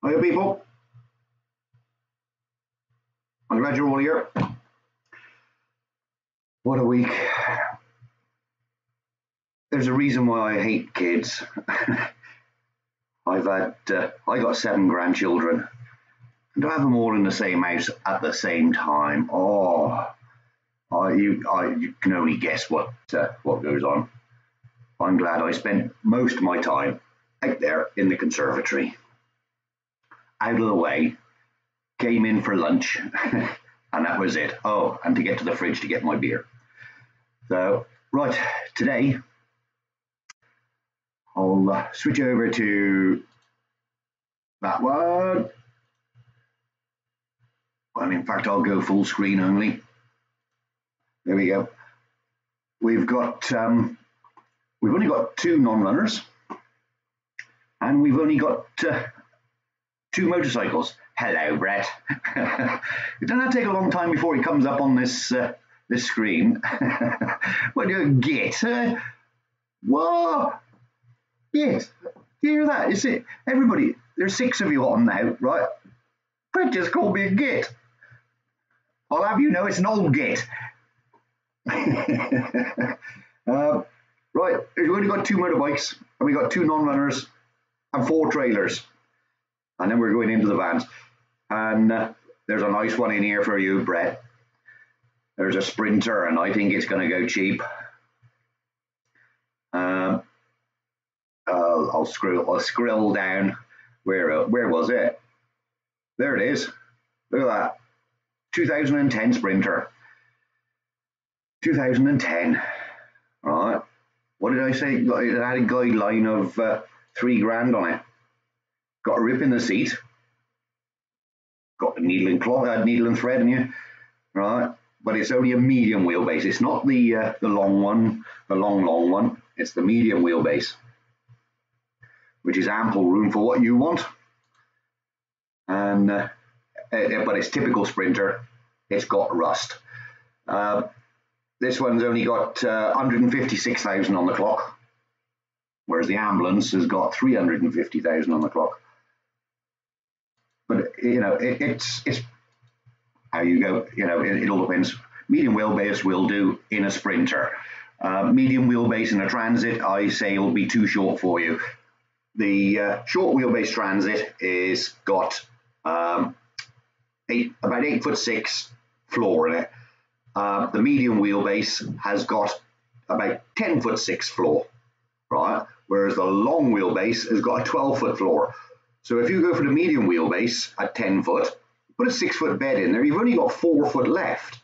Hiya people, I'm glad you're all here. What a week. There's a reason why I hate kids. I got 7 grandchildren, and to have them all in the same house at the same time, you can only guess what goes on. I'm glad I spent most of my time out there in the conservatory. Out of the way, came in for lunch, and that was it. Oh, and to get to the fridge to get my beer. So, right, today, I'll switch over to that one. And in fact, I'll go full screen only. There we go. We've only got 2 non-runners, and we've only got 2 motorcycles. Hello, Brett. It doesn't take a long time before he comes up on this screen. What do you get? What? Yes. Do you hear that? Is it everybody? There's 6 of you on now, right? Brett just called me a git. I'll have you know it's an old git. Right, we've only got 2 motorbikes, and we got 2 non-runners and 4 trailers, and then we're going into the vans. And there's a nice one in here for you, Brett. There's a Sprinter, and I think it's going to go cheap. I'll scroll down. Where was it? There it is. Look at that. 2010 Sprinter. 2010. All right. What did I say? It had a guideline of $3 grand on it. Got a rip in the seat. Got the needle and thread in you, right? But it's only a medium wheelbase. It's not the long one, the long one. It's the medium wheelbase, which is ample room for what you want. And but it's typical Sprinter. It's got rust. This one's only got 156,000 on the clock, whereas the ambulance has got 350,000 on the clock. But you know, it's how you go. You know, it all depends. Medium wheelbase will do in a Sprinter. Medium wheelbase in a Transit, I say, will be too short for you. The short wheelbase Transit is got about 8'6" floor in it. The medium wheelbase has got about 10'6" floor, right? Whereas the long wheelbase has got a 12-foot floor. So if you go for the medium wheelbase at 10 foot, put a 6-foot bed in there, you've only got 4 foot left.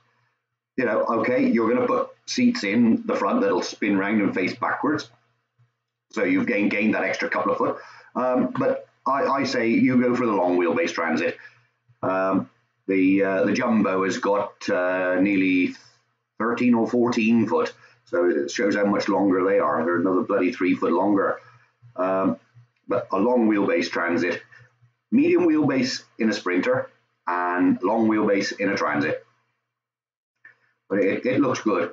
You know, okay, you're going to put seats in the front that'll spin round and face backwards. So you've gained that extra couple of foot. But I say you go for the long wheelbase Transit. The Jumbo has got nearly 13 or 14 foot, so it shows how much longer they are. They're another bloody 3 foot longer. But a long wheelbase Transit, medium wheelbase in a Sprinter, and long wheelbase in a Transit. But it looks good.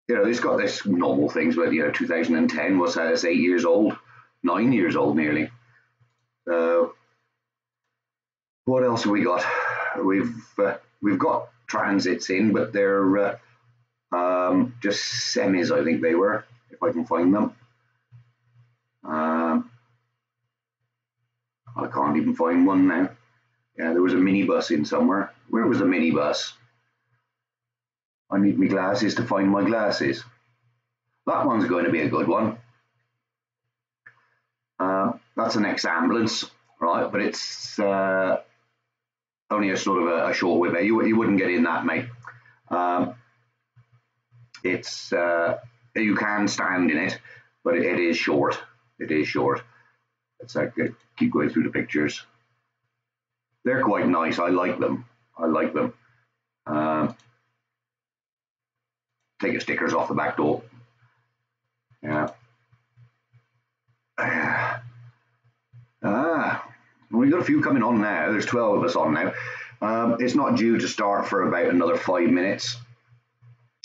You know, it's got this normal things, but you know, 2010 was 8 years old, 9 years old nearly. So what else have we got? We've got Transits in, but they're just semis, I think they were, if I can find them. I can't even find one now. Yeah, there was a minibus in somewhere. Where was the minibus? I need my glasses to find my glasses. That one's going to be a good one. That's an ex-ambulance, right? But it's only a sort of a short whip. You wouldn't get in that, mate. You can stand in it, but it is short. It is short. Let's keep going through the pictures. They're quite nice. I like them. I like them. Take your stickers off the back door. Yeah. We've got a few coming on now. There's 12 of us on now. It's not due to start for about another 5 minutes.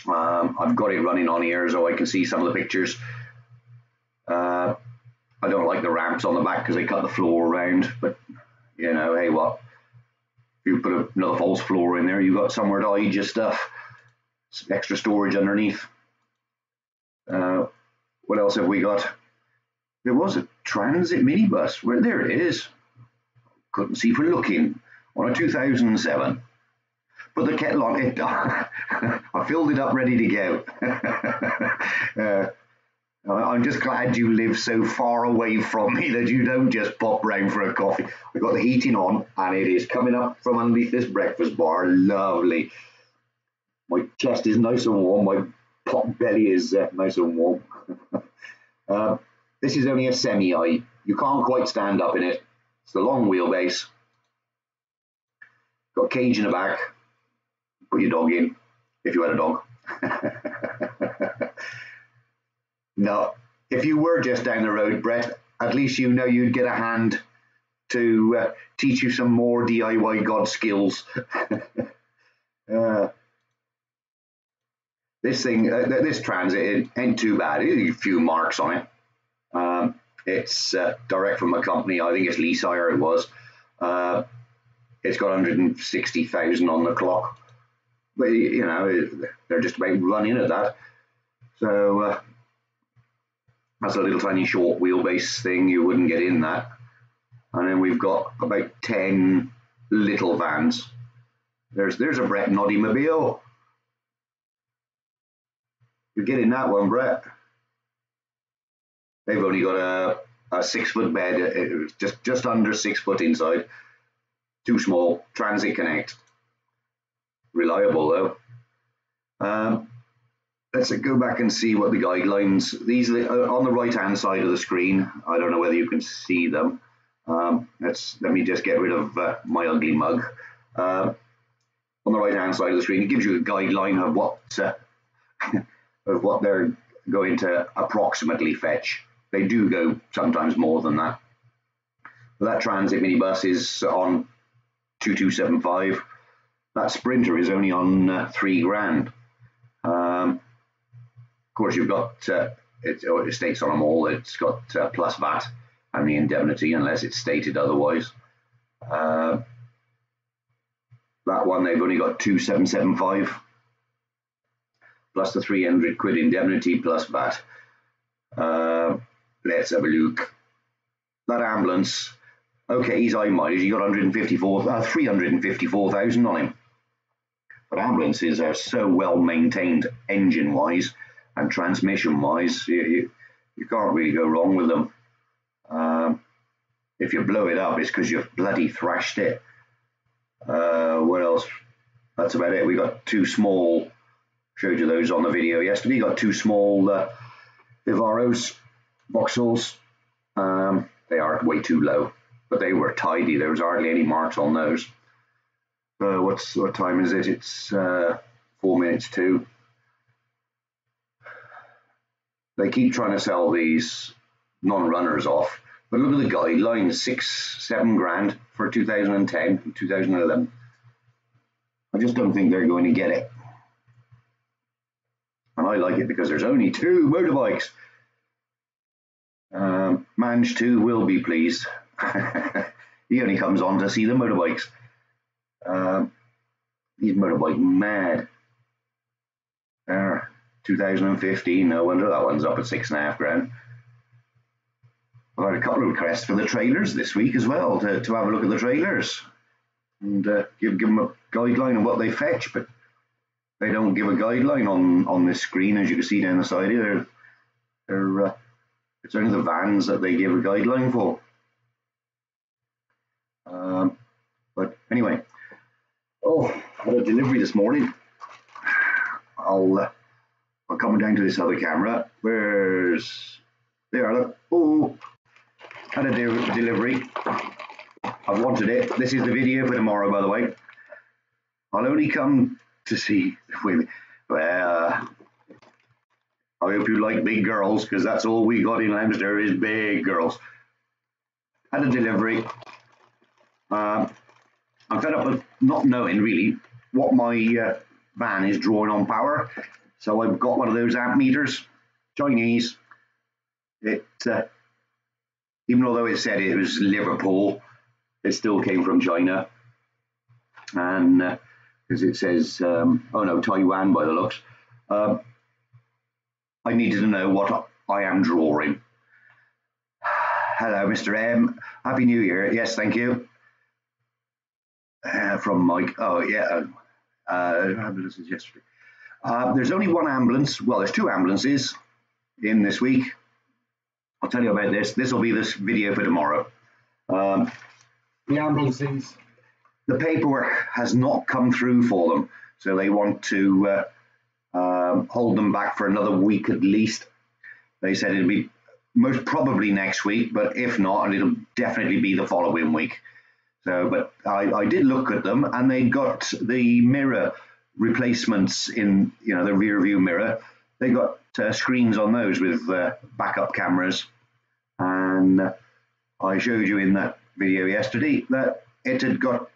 I've got it running on here so I can see some of the pictures. I don't like the ramps on the back because they cut the floor around, but you know, hey, what? If you put another false floor in there, you've got somewhere to hide your stuff. Some extra storage underneath. What else have we got? There was a transit minibus. Where there it is. Couldn't see for looking. On a 2007. Put the kettle on it. I filled it up ready to go. I'm just glad you live so far away from me that you don't just pop round for a coffee. I've got the heating on and it is coming up from underneath this breakfast bar. Lovely. My chest is nice and warm. My pot belly is nice and warm. This is only a semi-I. You can't quite stand up in it. It's the long wheelbase. Got a cage in the back. Put your dog in, if you had a dog. No, if you were just down the road, Brett, at least you know you'd get a hand to teach you some more DIY God skills. This thing, this transit, it ain't too bad. There's a few marks on it. It's direct from a company. I think it's lease hire. It was. It's got 160,000 on the clock, but you know they're just about running at that. So that's a little tiny short wheelbase thing. You wouldn't get in that. And then we've got about 10 little vans. There's a Brett Noddy Mobile. You get in that one, Brett. They've only got a 6 foot bed. It's just under 6 foot inside. Too small. Transit Connect. Reliable though. Let's go back and see what the guidelines. These are on the right hand side of the screen. I don't know whether you can see them. Let me just get rid of my ugly mug. On the right hand side of the screen, it gives you a guideline of what they're going to approximately fetch. They do go sometimes more than that. But that transit minibus is on 2275. That Sprinter is only on £3,000. Of course, you've got it states on them all. It's got plus VAT and the indemnity, unless it's stated otherwise. That one they've only got 2775 plus the 300 quid indemnity plus VAT. Let's have a look. That ambulance, okay, he's high mileage. He got 354,000 on him. But ambulances are so well maintained engine-wise and transmission-wise, you can't really go wrong with them. If you blow it up, it's because you've bloody thrashed it. What else? That's about it. We got two small, showed you those on the video yesterday, got two small Vivaros, Vauxhalls. They are way too low, but they were tidy. There was hardly any marks on those. What time is it? It's 4 minutes to. They keep trying to sell these non-runners off, but look at the guidelines: 6-7 grand for 2010 and 2011. I just don't think they're going to get it, and I like it because there's only two motorbikes. Mange 2 will be pleased. He only comes on to see the motorbikes. He's motorbike mad. 2015, no wonder that one's up at 6.5 grand. I've had a couple of requests for the trailers this week as well, to have a look at the trailers and give them a guideline on what they fetch, but they don't give a guideline on this screen, as you can see down the side here. It's only the vans that they give a guideline for. But anyway, I had a delivery this morning. I'll come down to this other camera. There are, look. Oh, had a delivery. I've wanted it. This is the video for tomorrow, by the way. I'll only come to see. Well, I hope you like big girls, because that's all we got in Leinster is big girls. Had a delivery. I'm fed up with not knowing really what my van is drawing on power. So I've got one of those amp meters, Chinese. It even although it said it was Liverpool, it still came from China. And because it says, oh no, Taiwan by the looks. I needed to know what I am drawing. Hello, Mr. M. Happy New Year. Yes, thank you. From Mike. Oh, yeah. Ambulances yesterday. There's only one ambulance. Well, there's two ambulances in this week. I'll tell you about this. This will be this video for tomorrow. The ambulances, the paperwork has not come through for them, so they want to hold them back for another week at least. They said it'll be most probably next week, but if not, it'll definitely be the following week. So, but I did look at them, and they got the mirror replacements in, you know, the rear view mirror. They got screens on those with backup cameras, and I showed you in that video yesterday that it had got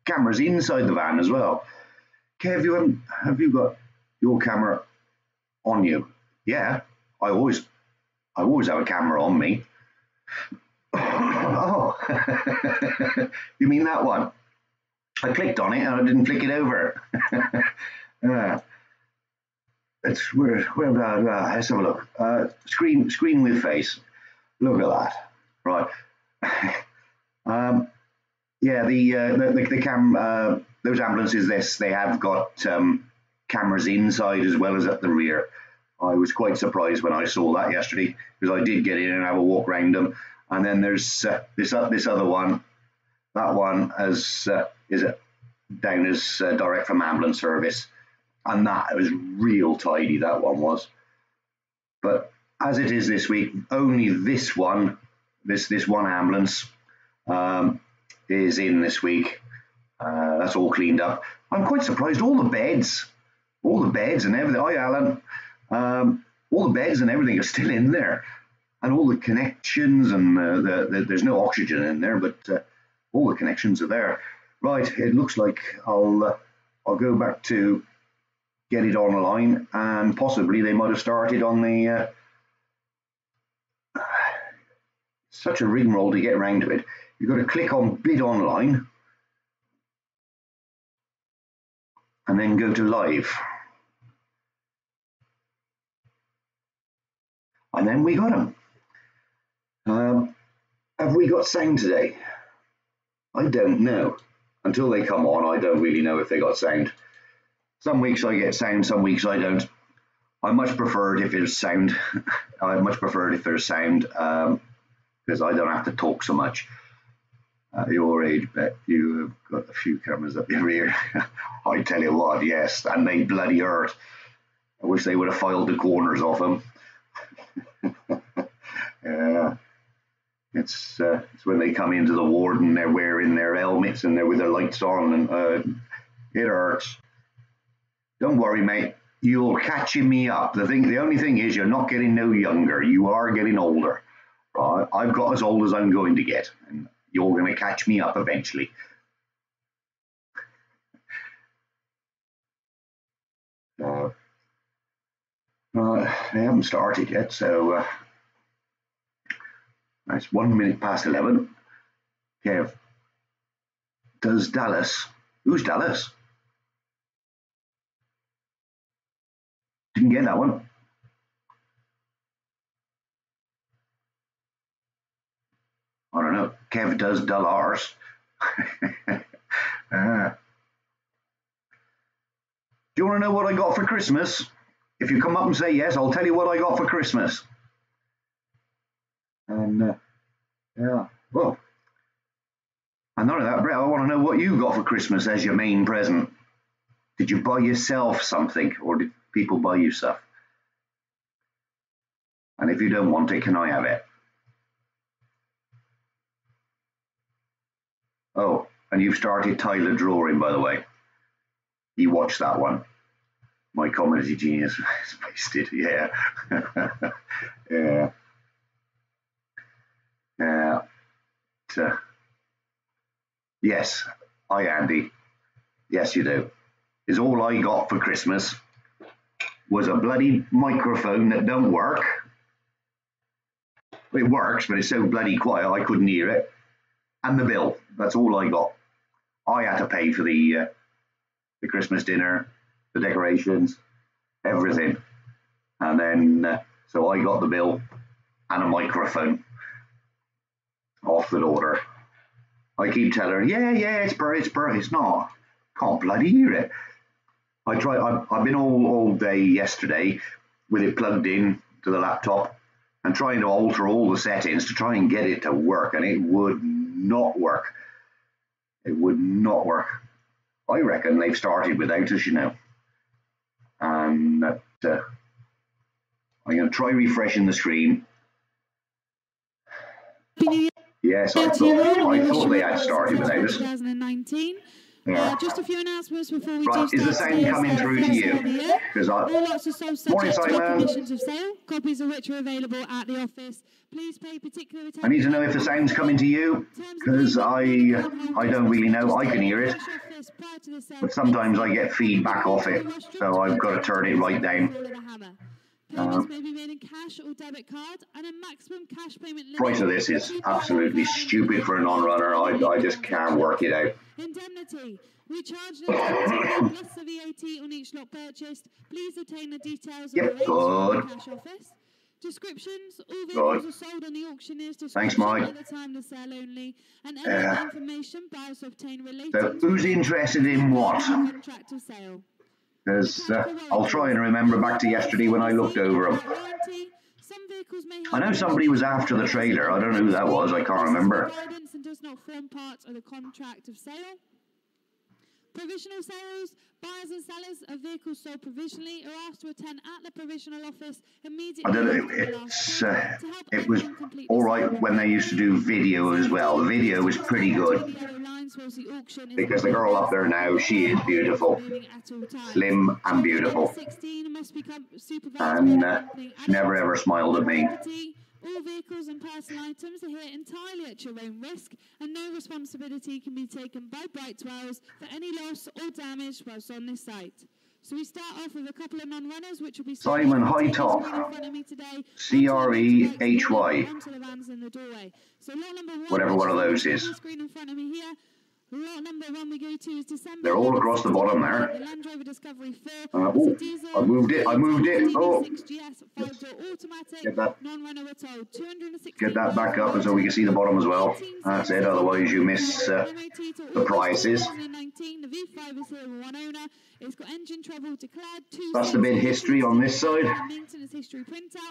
cameras inside the van as well. Kev, have you got your camera on you? Yeah, I always have a camera on me. Oh, you mean that one? I clicked on it and I didn't flick it over. It's where let's have a look. Screen with face. Look at that. Right. Yeah, the cam. Those ambulances, they have got cameras inside as well as at the rear. I was quite surprised when I saw that yesterday, because I did get in and have a walk around them. And then there's this other one. That one is down as direct from ambulance service, and that was real tidy. That one was. But as it is this week, only this one ambulance is in this week. That's all cleaned up. I'm quite surprised. All the beds and everything. Hi, Alan. All the beds and everything are still in there, and all the connections, and there's no oxygen in there, but all the connections are there. Right, it looks like I'll go back to get it online, and possibly they might have started on the such a rigmarole to get around to it. You've got to click on bid online and then go to live. And then we got them. Have we got sound today? I don't know. Until they come on, I don't really know if they got sound. Some weeks I get sound, some weeks I don't. I much prefer it if there's sound. I much prefer it if there's sound, because I don't have to talk so much. At your age, Bet, you have got a few cameras up your rear. I tell you what, yes, and they bloody hurt. I wish they would have filed the corners off them. It's when they come into the ward and they're wearing their helmets and they're with their lights on, and it hurts. Don't worry, mate. You're catching me up. The only thing is, you're not getting no younger. You are getting older. Right? I've got as old as I'm going to get, and you're going to catch me up eventually. They haven't started yet, so it's 1 minute past 11. Kev, does Dallas? Who's Dallas? Didn't get that one. I don't know. Kev does Dollars. Do you want to know what I got for Christmas? If you come up and say yes, I'll tell you what I got for Christmas. And yeah, well, and none of that, Brett. I want to know what you got for Christmas as your main present. Did you buy yourself something, or did people buy you stuff? And if you don't want it, can I have it? Oh, and you've started Tyler drawing, by the way. You watched that one. My comedy genius is wasted. Yeah. Yeah. Yes, hi Andy. Yes, you do. Is all I got for Christmas. was a bloody microphone that don't work. It works, but it's so bloody quiet I couldn't hear it. And the bill. That's all I got. I had to pay for the Christmas dinner, the decorations, everything. And then, so I got the bill and a microphone off the daughter. I keep telling her, yeah, it's not. Can't bloody hear it. I've been all day yesterday with it plugged in to the laptop and trying to alter all the settings to try and get it to work, and it would not work. It would not work. I reckon they've started without us, you know. And I'm going to try refreshing the screen. Yes, I thought they had started without us. 2019. Yeah. Just a few announcements before we Right, do is the sound coming through to you? Because all lots of songs Morning, subject to Simon. conditions of sale, copies of which are available at the office. Please pay particular attention. I need to know if the sound's coming to you, because I don't really know. I can hear it, but sometimes I get feedback off it, so I've got to turn it right down. Payments may be made in cash or debit card, and a maximum cash payment limit. Price of this is absolutely stupid for a non-runner. I just can't work it out. Indemnity. We charge the indemnity plus the VAT on each lot purchased. Please obtain the details of the rates from the cash office. Descriptions. All vehicles are sold on the auctioneer's description at the time of sale only, and any information buyers obtain related So who's interested in what? contract of sale. Because I'll try and remember back to yesterday when I looked over them. I know somebody was after the trailer. I don't know who that was. I can't remember. And does not form part of the contract of sale. Provisional sales. Buyers and sellers of vehicles sold provisionally are asked to attend at the provisional office immediately. I don't know. It was all right when they used to do video as well. The video was pretty good because the girl up there now, she is beautiful, slim and beautiful, and she never ever smiled at me. All vehicles and personal items are here entirely at your own risk, and no responsibility can be taken by Brightwells for any loss or damage whilst on this site. So we start off with a couple of non-runners, which will be Simon High Top, CREHY, whatever one of those is. Lot number one we go to is December. They're all across the bottom there. The Land Rover Discovery 4. Oh, I moved it. Oh, get that back up so we can see the bottom as well. That's it, otherwise you miss the prices. That's the bid history on this side,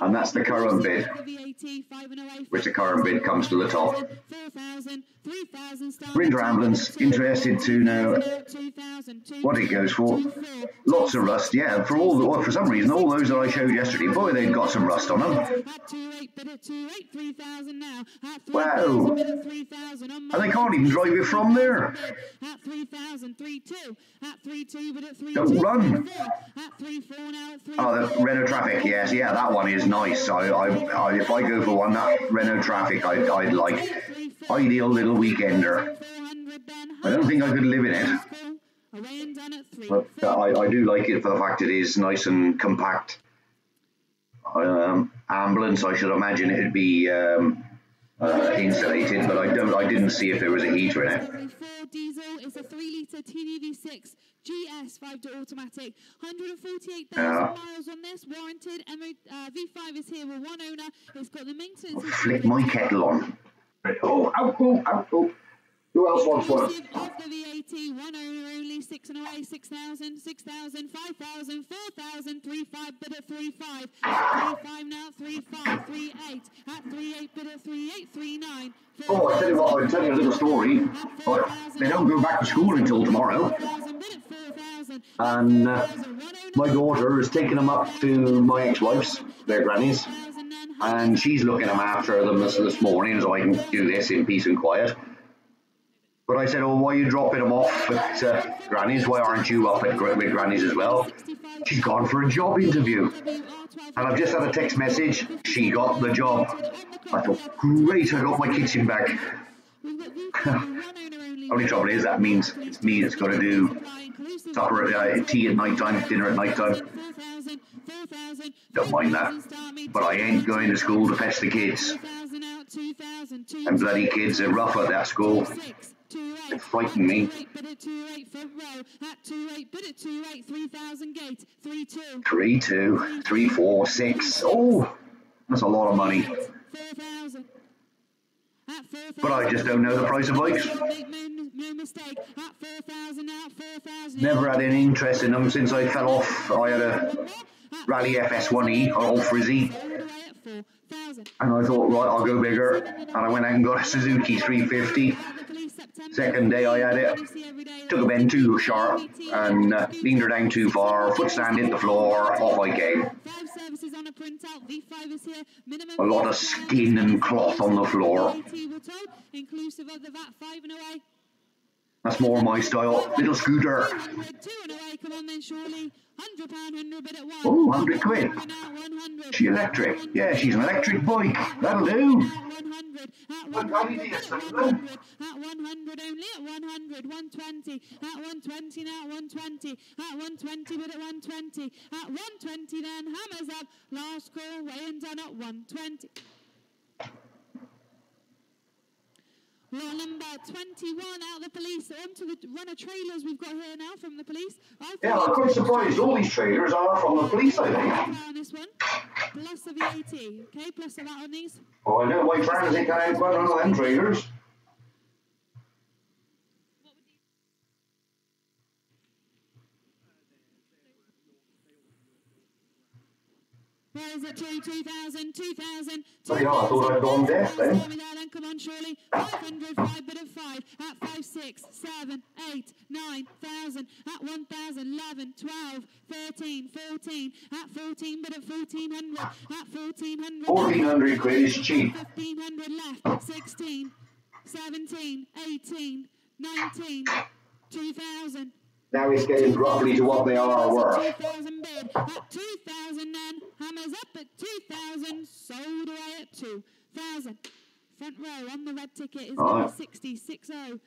and that's the current bid, which the current bid comes to the top. Printer Ambulance, interested to know what it goes for. Lots of rust, yeah. For some reason, all those that I showed yesterday, boy, they've got some rust on them. Wow! And they can't even drive it from there. Don't run. Oh, the Renault Traffic, yes, yeah, that one is nice. If I go for one, that Renault Traffic, I'd like. Ideal little weekender. I don't think I could live in it, but I do like it for the fact it is nice and compact. Ambulance, I should imagine it'd be insulated, but I didn't see if there was a heater in it. Diesel is a 3-litre TDV6 GS 5-door automatic, 148,000 miles on this, warranted. V5 is here with one owner. It's got the maintenance. Flick my kettle on. Oh. Who else wants one? Of the VAT, one owner only, 6 and away, 6,000, 6,000, 5,000, 4,000, 3,500, bid at 3,500, 3,500 now, 3,500, 3,800, at 3,800, bid at 3,800, 3,900. Oh, I tell you what, I'll tell you a little story. They don't go back to school until tomorrow. And my daughter is taking them up to my ex-wife's, their grannies. And she's looking after them this morning so I can do this in peace and quiet. But I said, oh, why are you dropping them off at Granny's? Why aren't you up with Granny's as well? She's gone for a job interview. And I've just had a text message. She got the job. I thought, great, I got my kitchen back. Only trouble is that means it's me that's got to do supper, tea at night time, dinner at night time. Don't mind that. But I ain't going to school to fetch the kids. And bloody kids are rough at that school. They frighten me. 3-2, 3-4, 6. Oh, that's a lot of money. But I just don't know the price of bikes. Never had any interest in them since I fell off. I had a Rally FS1E, old Frizzy. And I thought, right, I'll go bigger. And I went out and got a Suzuki 350. Second day I had it, took a bend too sharp and leaned her down too far, foot stand hit the floor, off I came. A lot of skin and cloth on the floor. That's more my style. Little scooter. Oh, 100 quid. She electric. Yeah, she's an electric bike. That'll do. At 100 only, at 100, 120, at 120 now, 120, at 120 but at 120, at 120 then, hammers up, last call, weighing done at 120. Law number 21 out the police, onto the runner trailers we've got here now from the police. Yeah, I'm quite surprised all these trailers are from the police, I think. On this one, plus the VAT, okay, plus the VAT on these. Oh, I know why transit can't quite on them trailers. Where is it? 2,000, 2,000. Oh, yeah, I thought I'd gone deaf then. Come on, surely. 500, 5 bid of 5. At 5, 6, 7, 8, 9,000. At 1,000, 11, 12, 13, 14. At 14 bid of 1,400. At 1,400. 1,400 quid is cheap. 1,500 left. 16, 17, 18, 19, 2,000. Now it's getting roughly to what they are worth. 2,000 bid. At 2,000 then. Hammers up at 2,000. Sold away at 2,000. Front row on the red ticket is number 6060.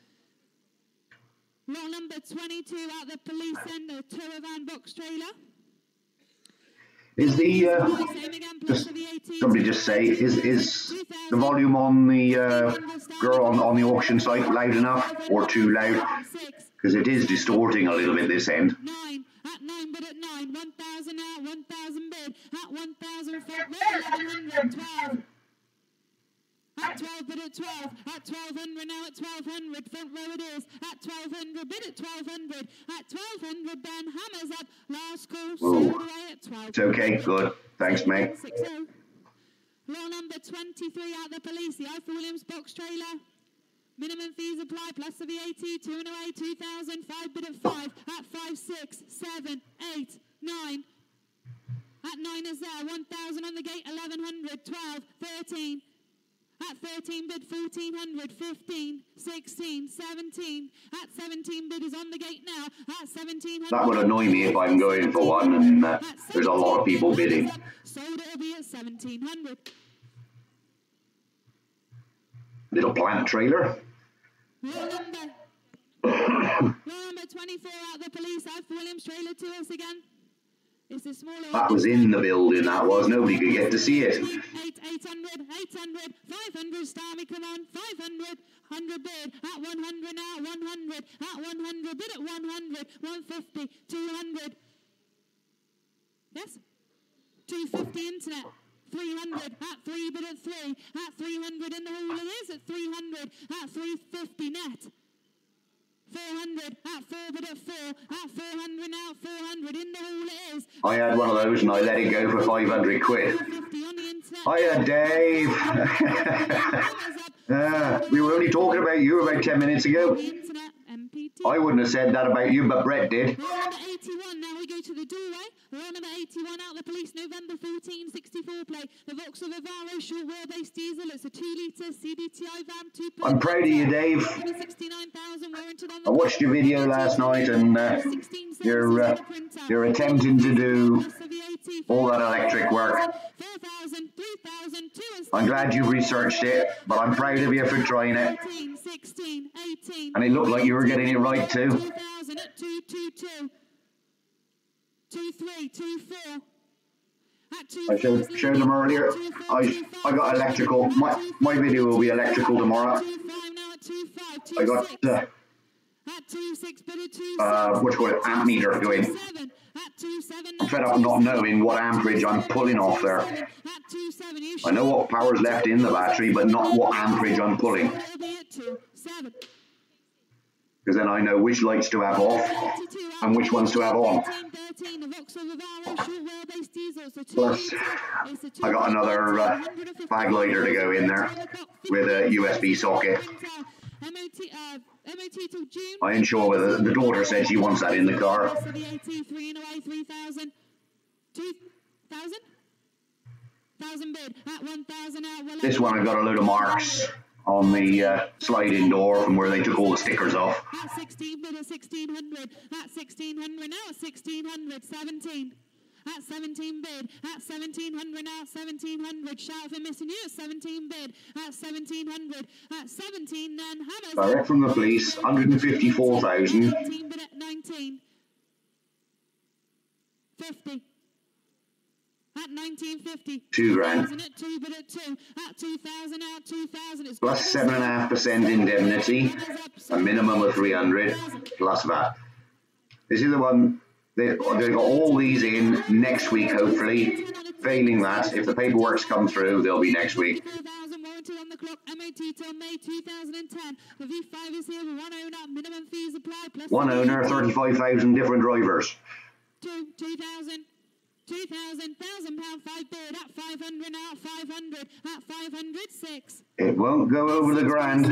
Lot number 22 at the police end, a tour van box trailer. Is the somebody just say is the volume on the girl on the auction site loud enough or too loud? Because it is distorting a little bit this end. 9 at 9 bid at 9, 1,000 out, 1,000 bid at 1,000 front row, 1,100, 12. At 12 bid at 12, at 1,200 now at 1,200, front row it is, at 1,200 bid at 1,200, at 1,200 Ben, hammers up, last call, sold away at 12. It's okay, good, thanks mate. 60. Law number 23 at the police, the Alpha Williams box trailer. Minimum fees apply, plus the VAT, 2 and away, 2,000, 5 bid at 5, at 5, 6, 7, 8, 9. At 9 is there, 1,000 on the gate, 1,100, 12, 13. At 13 bid, 1,400, 15, 16, 17. At 17 bid is on the gate now. At 1,700. That would annoy me if I'm going for one and there's a lot of people bidding. Sold it'll be at 1,700. Little plant trailer. Law number 24 out the police. Alpha Williams trailer to us again. It's the smaller that was in the building, that was. Nobody could get to see it. 800, 800, 500, Starmy, come on. 500, 100 bid. At 100 now, 100. At 100, bid at 100. 150, 200. Yes? 250 internet. 300, at 3 bid at 3. At 300 in the hall it is. At 300, at 350 net. 400, at 4 bid at 4, at 400 now, 400 in the hall it is. I had one of those and I let it go for 500 quid. Hiya, Dave. We were only talking about you about 10 minutes ago. I wouldn't have said that about you, but Brett did. Number 81, now we go to the doorway. Roll number 81 out the police, November 14, 64 plate. The Vauxhall Vivaro short wheelbase diesel. It's a 2-litre CBTI van. I'm proud of you, Dave. I watched your video last night, and you're attempting to do all that electric work. I'm glad you researched it, but I'm proud of you for trying it. And it looked like you were getting it right too. 2000 at 222. 23, 24. I showed them earlier. I got electrical. My video will be electrical tomorrow. I got what you call it, amp meter going. I'm fed up not knowing what amperage I'm pulling off there. I know what power's left in the battery, but not what amperage I'm pulling. Because then I know which lights to have off and which ones to have on. Plus, I got another bag lighter to go in there with a USB socket. I ain't sure whether the daughter said she wants that in the car. This one I got a load of marks on the sliding door from where they took all the stickers off. At 16 bid at 1600. At 1600 now at 1600. 17. At 17 bid. At 1700 now at 1700. Shout for missing you at 17 bid. At 1700. At 17 then. Direct from the police. 154,000. 19 bid at 19. 50. At 1950. 2 grand. At 2 bid at 2. At 2000 out 2000. It's plus 7.5% indemnity. A minimum of 300 plus VAT. This is the one. They've got all these in next week, hopefully. Failing that, if the paperwork's come through, they'll be next week. On the clock, MOT till May 2010. The V5 is here with one owner, minimum fees apply. Plus one owner, 35,000 different drivers. 2,000. 2,000, £1,000 5 bid at 500 now at 500 at 500 6. It won't go over the grand,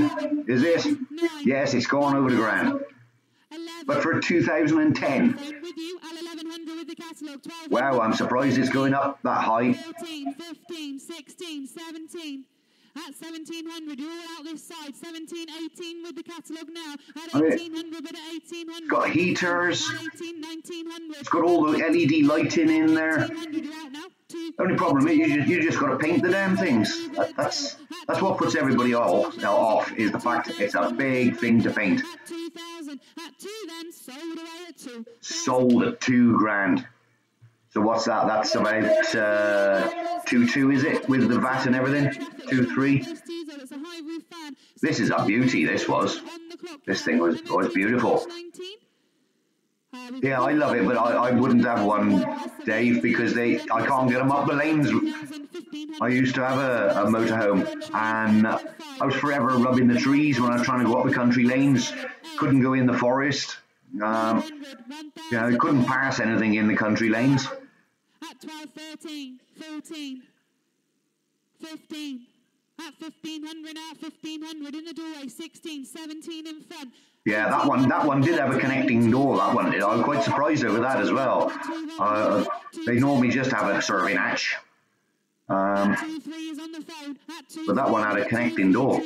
is it? 9. Yes, it's gone over the grand. 11. But for 2010. With you at 1100 with the catalogue. 12. Wow, I'm surprised it's going up that high. 14, 15, 16, 17. At 1700, you're all out this side. 17, 18 with the catalogue now. At 1800, but at 1800. It's got heaters. 18, 1900. It's got all the LED lighting in there. 1800, you're out now. The only problem is you just got to paint the damn things. That's what puts everybody off is the fact that it's a big thing to paint. At 2000, at 2 then, sold away at 2. Sold at 2 grand. So what's that? That's about 2.2, is it, with the VAT and everything? 2.3. This is a beauty. This thing was beautiful. Yeah, I love it, but I wouldn't have one, Dave, because I can't get them up the lanes. I used to have a motorhome, and I was forever rubbing the trees when I was trying to go up the country lanes. Couldn't go in the forest. I couldn't pass anything in the country lanes. At 12, 13, 14, 15. At 1500, at 1500 in the doorway, 16, 17 in front. Yeah, that one did have a connecting door, that one did. I was quite surprised over that as well. They normally just have a serving hatch. But that one had a connecting door.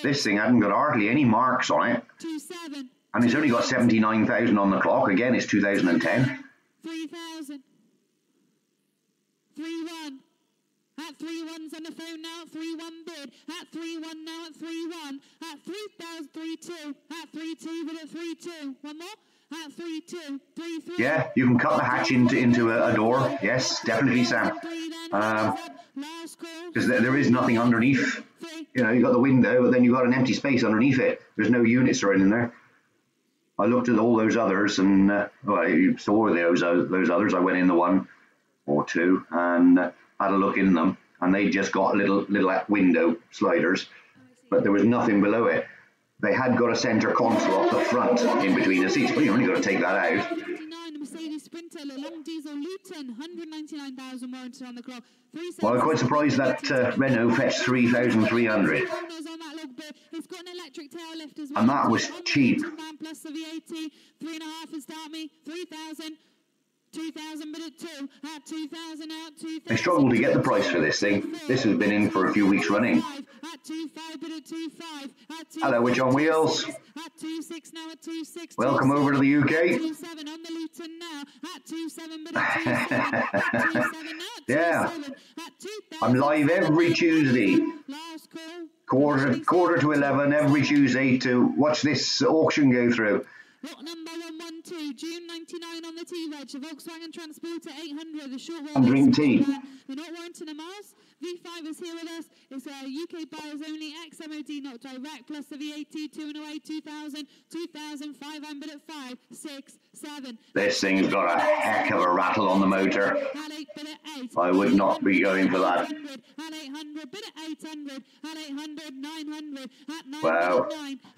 This thing hadn't got hardly any marks on it. And it's only got 79,000 on the clock. Again, it's 2010. 3,000. 3-1. At 3-1's on the phone now. 3-1 bid. At 3-1 now. At 3-1. At 3,000. 3-2. At 3-2 but at 3-2. One more. At 3-2. 3-3. Yeah, you can cut the hatch into a door. Yes, definitely, Sam. Because there is nothing underneath. You know, you've got the window, but then you've got an empty space underneath it. There's no units or anything there. I looked at all those others, and you saw those others. I went in the 1 or 2 and had a look in them, and they just got little window sliders, but there was nothing below it. They had got a centre console off the front in between the seats, but you only got to take that out. Long diesel Luton, 199,000 warranted on the clock. Well, I'm quite surprised that Renault fetched 3,300. It's got an electric tail lift as well. And that was cheap. Plus the VAT, 3.5 is start me, 3,000. 2,000, but at 2, at 2,000, out 2,000. I struggled to get the price for this thing. This has been in for a few weeks running. At 2,5, but at 2,5. Hello, Witch on Wheels. At 2,6 now, at 2,6. Welcome over to the UK. 2,7 on the Luton now. At 2,7, but at 2,7. At 2,7 now. Yeah. At 2,000. I'm live every Tuesday. Last call. Quarter to 11 every Tuesday to watch this auction go through. Lot number 112, June 99 on the T-Reg, the Volkswagen Transporter 800, the short I'm drinking tea. They're not warranted a miles. V5 is here with us. It's UK buyers only, ex-MOD, not direct, plus the VAT, 208, 2,000, 2,500 at 5, 6, 7. This thing's got a heck of a rattle on the motor. I would not be going for that. At 800, but at 800, at 800, 900, at 900, wow.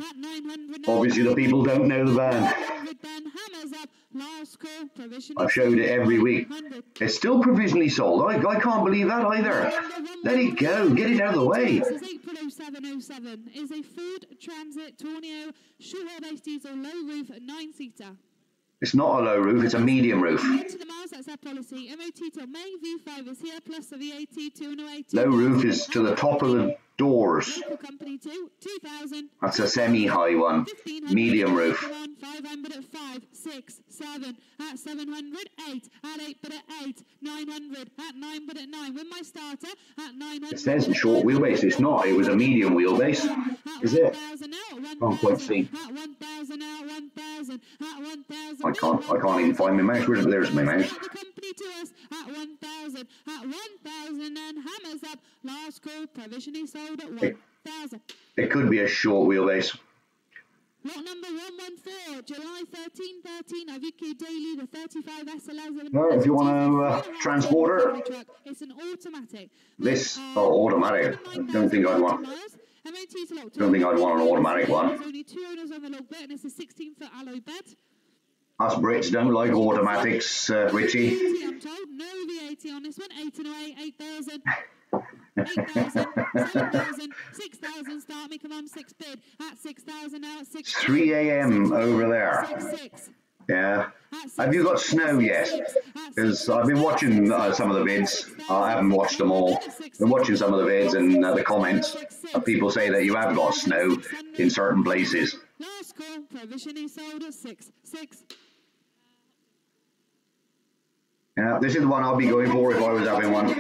At 900, obviously the people don't know the band. Hammers up, last call, provisionally. I've showed it every week. It's still provisionally sold. I can't believe that either. Let it go. Get it out of the way. This is April 0707. Is a Ford Transit Tornado short wheelbase diesel low roof 9-seater. It's not a low roof, it's a medium roof. To the miles, that's our policy. MOT till May, V5 is here, plus the VAT, 208. Low roof is to the top of the doors. Local company 2,000. That's a semi-high one. Medium roof. 500 at 5, 6, 7, at 700, 8, at 8, but at 8, 900, at 9, but at 9. With my starter, at 900. It says short wheelbase, it's not. It was a medium wheelbase. Is it? Can't quite see. At 1,000 out, 1,000, at 1,000. I can't even find my mouse. There's my mouse. The company to us at 1,000, at 1,000, and hammers up. Last call, provisionally sold at 1,000. It could be a short wheelbase. Lot number 114, July 1313, UK Daily, the 35 SLS. No, if you want to transport her. It's an automatic. This, automatic. I don't think I'd want an automatic one. There's only 2 owners on the logbook, and it's a 16-foot alloy bed. Us Brits don't like automatics, Richie. I'm told, no VAT on this one, 8 and 8, 8,000. 8,000, 7,000, 6,000, start me, come on, 6 bid, at 6,000 now, at 6. 3 a.m. over there. 6. Yeah. Have you got snow yet? Because I've been watching some of the vids. I haven't watched them all. I've been watching some of the vids and the comments. People say that you have got snow in certain places. Last call, provisionally sold at 6. Yeah, this is the one I'll be going for if I was having one.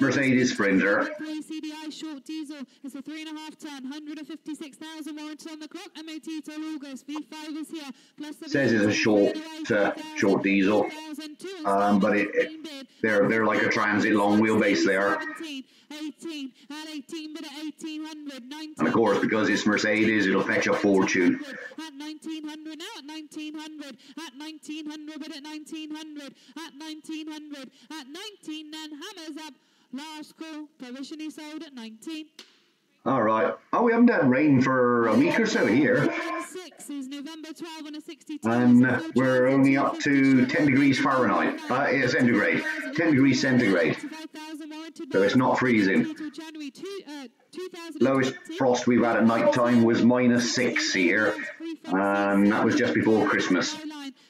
Mercedes Sprinter. CDI short diesel. It's a 3.5 ton, 156,000 warranted on the clock. MOT till August. V5 is here. Plus the says it's a short diesel, but they're like a transit long wheelbase there. 18 at 18, but at 1,800, 19. And of course, because it's Mercedes, it'll fetch a fortune. At 1,900 now, at 1,900, at 1,900, but at 1,900, at 1,900, at 19, then hammers up. Last call, provisionally sold at 19. All right. Oh, we haven't had rain for a week or so here. 6 is November 12 on a 62. And we're only up to 10 degrees Fahrenheit. Centigrade. 10 degrees centigrade. So it's not freezing. Lowest frost we've had at night time was -6 here. And that was just before Christmas.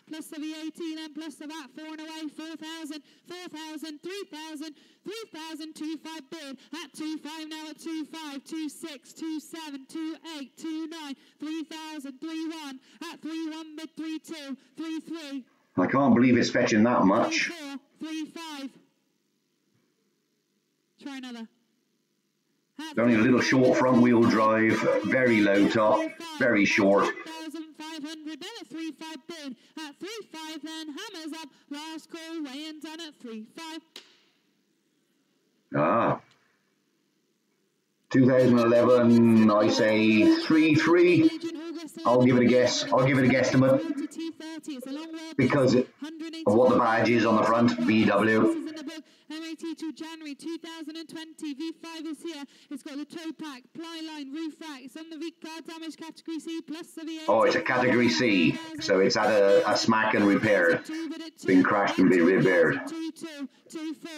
Plus the VAT and plus the VAT, 4 and away, 4,000, 4,000, 3,000, 3,000, 2,500 bid, at 2,500 now at 2,500, 2,600, 2,700, 2,800, 2,900, 3,000, 3,100, at 3,100 bid, 3,200, 3,300. I can't believe it's fetching that much. 3,400, 3,500. Try another. It's only a little short front wheel drive, very low top, very short. 1,500 then at 3,500 bid, at 3,500 then hammers up, last call, weigh in done at 3,500. 2011, I say 3,300. I'll give it a guess. I'll give it a guesstimate because of what the badge is on the front. VW. MAT to January 2020. V5 is here. It's got the tow pack, ply line, roof rack. It's on the V car damage category C plus the VAT. Oh, it's a category C, so it's had a smack and repaired. It's been crashed and been repaired.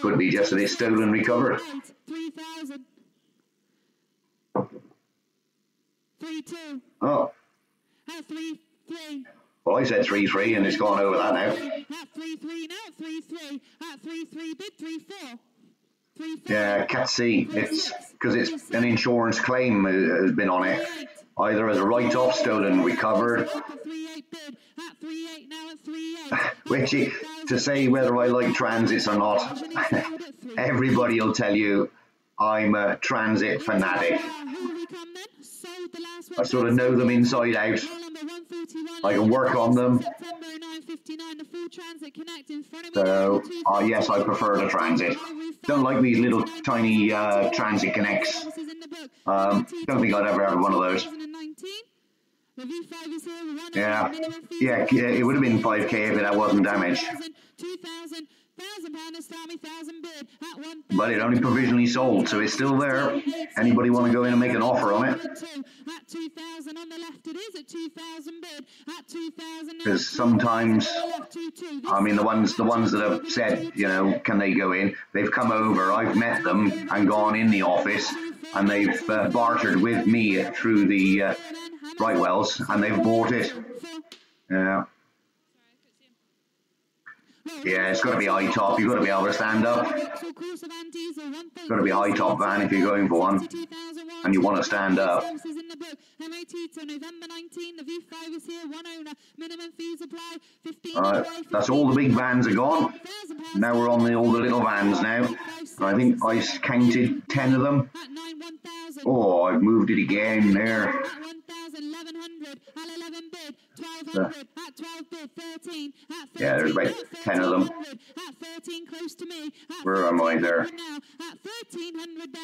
Could be just that it's stolen and recovered. 3,000. 3-2. Oh. At 3-3. Well, I said 3-3 and it's gone over that now. At 3-3 now. 3-3. At 3-3 bid 3-4. 3-4. Yeah, Cat C. It's because it's an insurance claim has been on it. Either as a write-off, stolen, recovered. Which, to say whether I like transits or not, everybody will tell you I'm a transit fanatic. I sort of know them inside out. I can work on them. So, yes, I prefer the transit. Don't like these little tiny transit connects. Don't think I'd ever have one of those. Yeah, it would have been 5k if that wasn't damaged. But it only provisionally sold, so it's still there. Anybody want to go in and make an offer on it? Because sometimes, I mean, the ones that have said, you know, can they go in? They've come over. I've met them and gone in the office, and they've bartered with me through the Brightwells, and they've bought it. Yeah. Yeah, it's got to be high top. You've got to be able to stand up. It's got to be a high top van if you're going for one, and you want to stand up. That's all the big vans are gone. Now we're on all the little vans now. I think I counted 10 of them. Oh, I've moved it again there. Yeah, there's about 10 of them. Where am I there?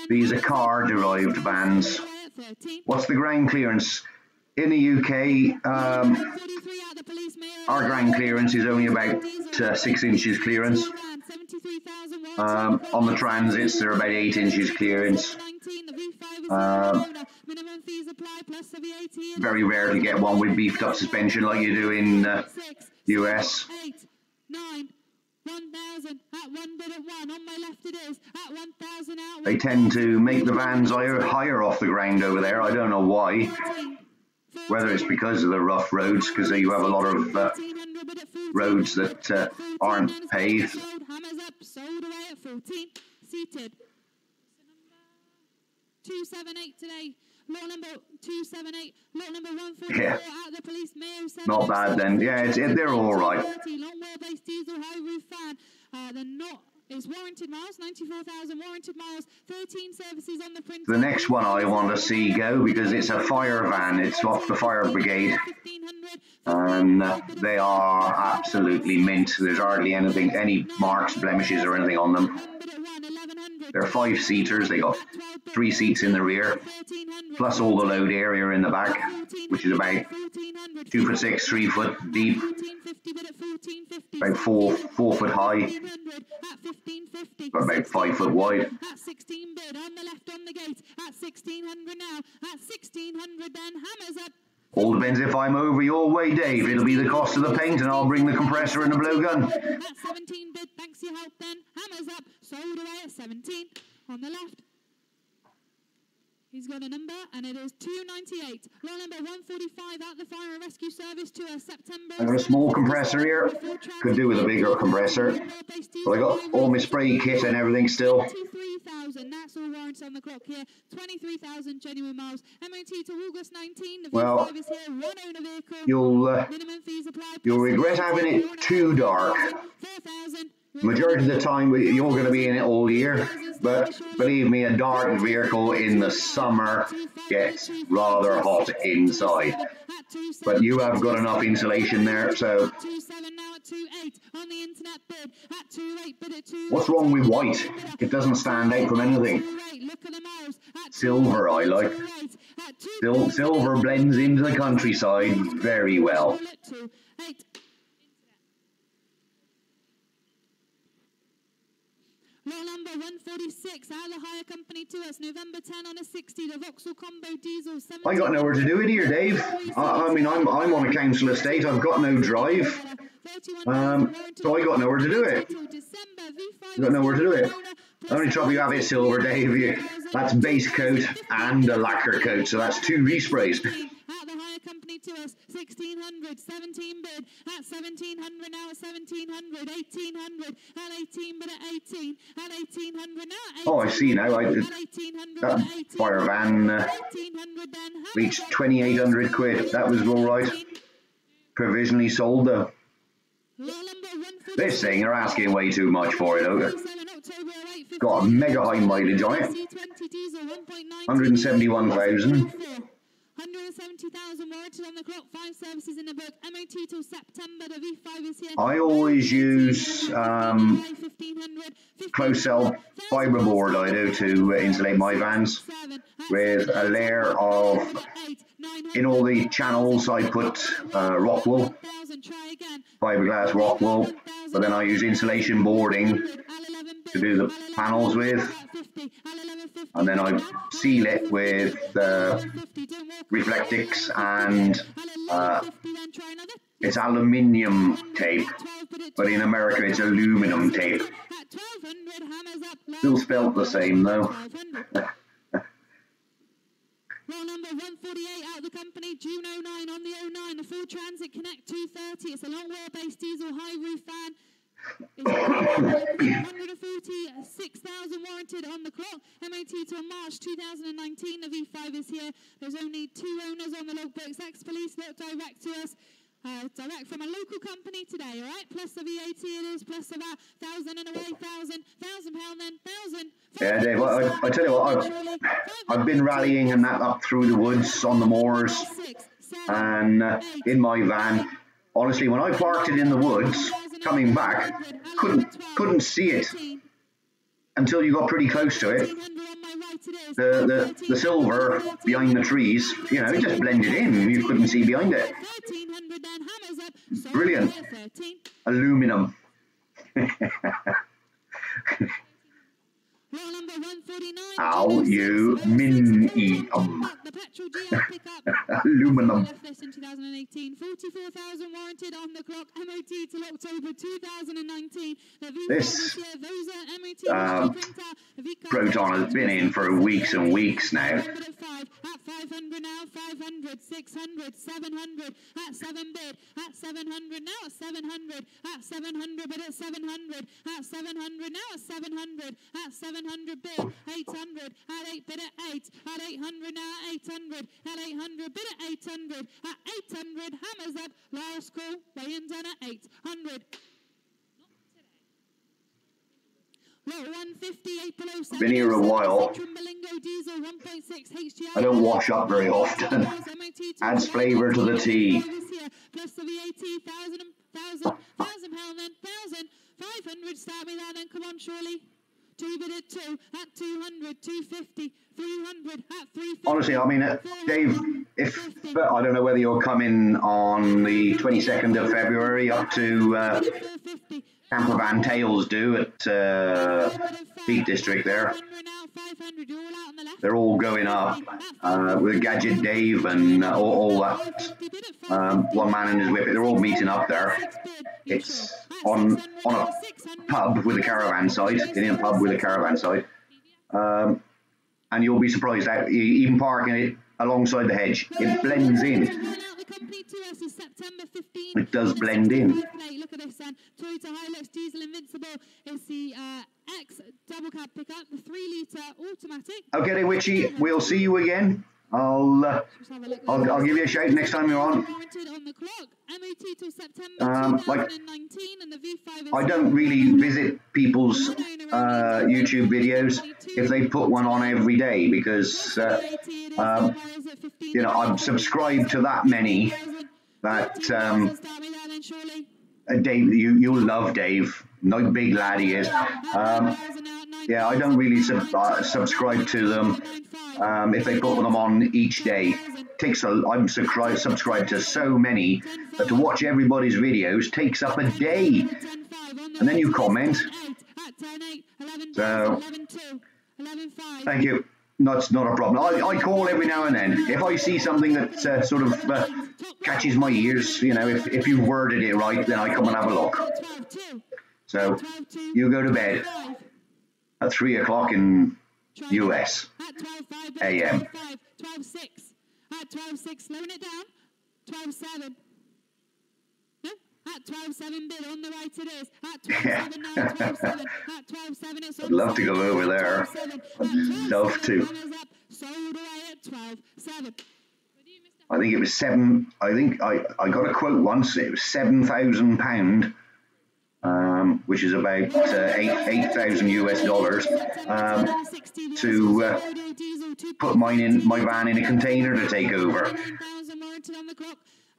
These are car-derived vans. What's the ground clearance? In the UK, our ground clearance is only about 6 inches clearance. On the transits, they're about 8 inches clearance. Very rare to get one with beefed up suspension like you do in US. They tend to make the vans higher off the ground over there. I don't know why. Whether it's because of the rough roads, because you have a lot of roads that aren't paved. Seated. 278 today. Lot number 278. Lot number 144 at the police mayor. Not bad then. Yeah, they're all right. Long wheelbase diesel high roof fan. They're not. It's warranted miles, 94,000 warranted miles, 13 services on the print. The next one I want to see go because it's a fire van. It's off the fire brigade. And they are absolutely mint. There's hardly anything, any marks, blemishes or anything on them. They're 5-seaters. They got 3 seats in the rear, plus all the load area in the back, which is about 2'6", 3 foot deep, about 4 foot high, but about 5 foot wide. At 16 bid on the left on the gate. At 1,600 now. At 1,600 then hammers up. All depends if I'm over your way, Dave. It'll be the cost of the paint, and I'll bring the compressor and the blowgun. At 17 bid, thanks for your help then. Hammers up, sold away at 17 on the left. He's got a number, and it is 298. Lot number 145 at the Fire and Rescue Service to September. I've got a small compressor here. Could do with a bigger compressor. But I got all my spray kit and everything still. 23,000. That's all warranty on the clock here. 23,000 genuine miles. MOT to August 19. The V5 is here. One owner vehicle. You'll regret having it too dark. 4,000. Majority of the time you're going to be in it all year, but believe me, a dark vehicle in the summer gets rather hot inside. but you have got enough insulation there, so... What's wrong with white? It doesn't stand out from anything. Silver I like. Silver blends into the countryside very well. Lot number 146, out of the hire company to us, November 10 on a 60, the Vauxhall Combo Diesel. I got nowhere to do it here, Dave. I mean, I'm on a council estate. I've got no drive. So I got nowhere to do it. Got nowhere to do it. The only trouble you have is silver, Dave. That's base coat and a lacquer coat, so that's 2 resprays. Out the hire company to us, 1600, 17 bid, at 1700 now at 1700, 1800, at 18 bid at 18, at 1800 now at 18. Oh, I see now. That fire van reached 2,800 quid. That was all right. Provisionally sold though. This thing, they're asking way too much for it, though. Got a mega high mileage on it. 171,000. 170,000 warranted on the clock, 5 services in the book, MOT till September, the V5 is here. I always use close cell fiberboard, I do, to insulate my vans with a layer of, in all the channels I put rock wool, fiberglass rock wool, but then I use insulation boarding to do the panels with, and then I seal it with Reflectix and it's aluminium tape, but in America it's aluminum tape. Still spelled the same though. Roll number 148 out of the company, June 09 on the 09, the full Transit Connect 230. It's a long wheelbase diesel high roof fan. It's 146,000 warranted on the clock. MOT till March 2019. The V5 is here. There's only 2 owners on the logbooks. Ex-police look direct to us. Direct from a local company today, all right? Plus the VAT it is, plus the VAT, 1,000 and away, £1,000 then, 1,000. Yeah, Dave, I tell you what, I've been rallying and that up through the woods on the moors and in my van. Honestly, when I parked it in the woods, coming back, couldn't see it until you got pretty close to it. The silver behind the trees, you know, it just blended in. You couldn't see behind it. Brilliant. Aluminum. Aluminium. Aluminum. 44,000 warranted on the clock. MOT till October 2019. This Proton has been in for weeks and weeks now. At 500 now, 500, 600, 700, at 7 bid, at 700 now, at 700, at 700 bid, at 700, at 700 now, at 700, at 700 bid, 800, at 8 bid at 8, at 800 now, at 800, at 800 bid at 800, at 800, hammers up, last call, weighing done at 800. Been here a while. I don't wash up very often. Adds flavour to the tea. Plus the VAT, £1,000 then, 1,500, start me that then, come on surely. 2 bid at 2, at 200, 250, 300, at 350. Honestly, I mean, Dave, if I don't know whether you're coming on the 22nd of February up to Campervan Tails do at Peak District there. They're all going up with Gadget Dave and all that. One man and his whip. They're all meeting up there. It's on a pub with a caravan side, in a pub with a caravan side. And you'll be surprised that even parking it alongside the hedge, it blends in. It does blend in. Look at this then. Toyota Hilux Diesel Invincible. It's the X double cab pickup, the 3 litre automatic. Okay, Witchy, we'll see you again. I'll give you a shout next time you're on. Like, I don't really visit people's YouTube videos if they put one on every day, because you know, I'm subscribed to that many that Dave, you'll love Dave. No big lad he is. Yeah, I don't really subscribe to them if they put them on each day. I'm subscribed to so many that to watch everybody's videos takes up a day. And then you comment. So, thank you. That's not a problem. I call every now and then. If I see something that sort of catches my ears, you know, if you worded it right, then I come and have a look. So, you go to bed at 3 o'clock in US AM. 12.6. At 12.6, slowing it down. 12.7. No, at 12.7 bid on the right it is. At 12.7 now, 12.7. At 12.7 it's on. I'd love to go over there. I'd love to. Sold away at 12.7. I think it was I think I got a quote once. It was £7,000, which is about $8,000 US, to put my van in a container to take over.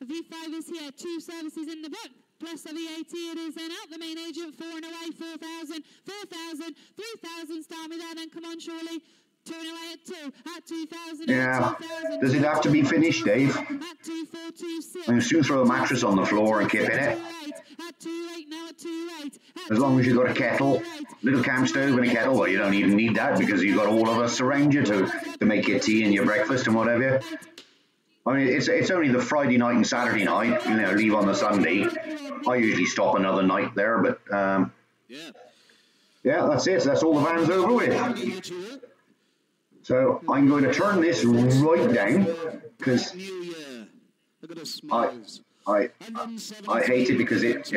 V5 is here, 2 services in the book, plus a VAT it is then out, the main agent, 4 and away, 4,000, 4,000, 3,000, start me there, then come on surely. 2 and away at 2, at 2,000, yeah. 2,000. Does it have to be finished, Dave? At 2,426. I can soon throw a mattress on the floor and kip in it. At 2,8 now, at 2,8. As long as you've got a kettle, little camp stove and a kettle. Well, you don't even need that because you've got all of us around you to make your tea and your breakfast and whatever. I mean, it's only the Friday night and Saturday night, you know, leave on the Sunday. I usually stop another night there, but yeah, that's it. That's all the van's over with. So I'm going to turn this right down because I hate it because it's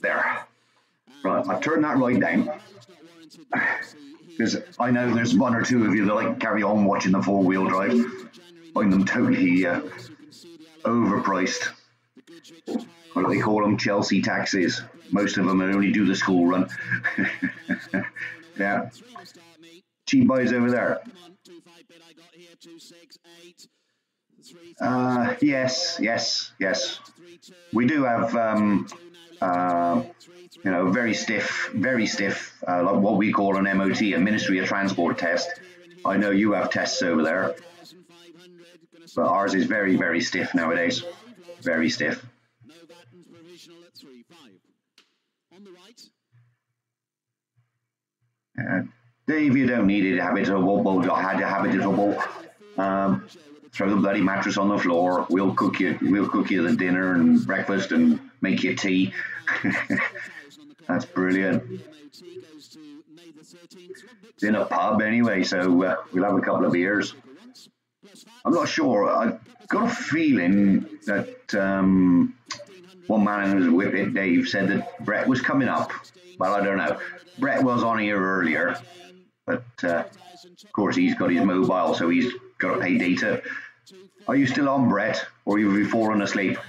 there. Right, I've turned that right down because I know there's one or two of you that like carry on watching the 4-wheel drive. Find them totally overpriced. What do they call them? Chelsea taxis. Most of them only do the school run. Yeah. Cheap buys over there. Yes. We do have, you know, very stiff, like what we call an MOT, a Ministry of Transport test. I know you have tests over there, but ours is very, very stiff nowadays. Very stiff. Dave, you don't need it to have it a wobble. Throw the bloody mattress on the floor. We'll cook you the dinner and breakfast and make you tea. That's brilliant. It's in a pub anyway, so we'll have a couple of beers. I'm not sure. I've got a feeling that one man who's with it, Dave, said that Brett was coming up. Well, I don't know. Brett was on here earlier, but of course he's got his mobile, so he's got to pay data. Are you still on, Brett, or have you fallen asleep?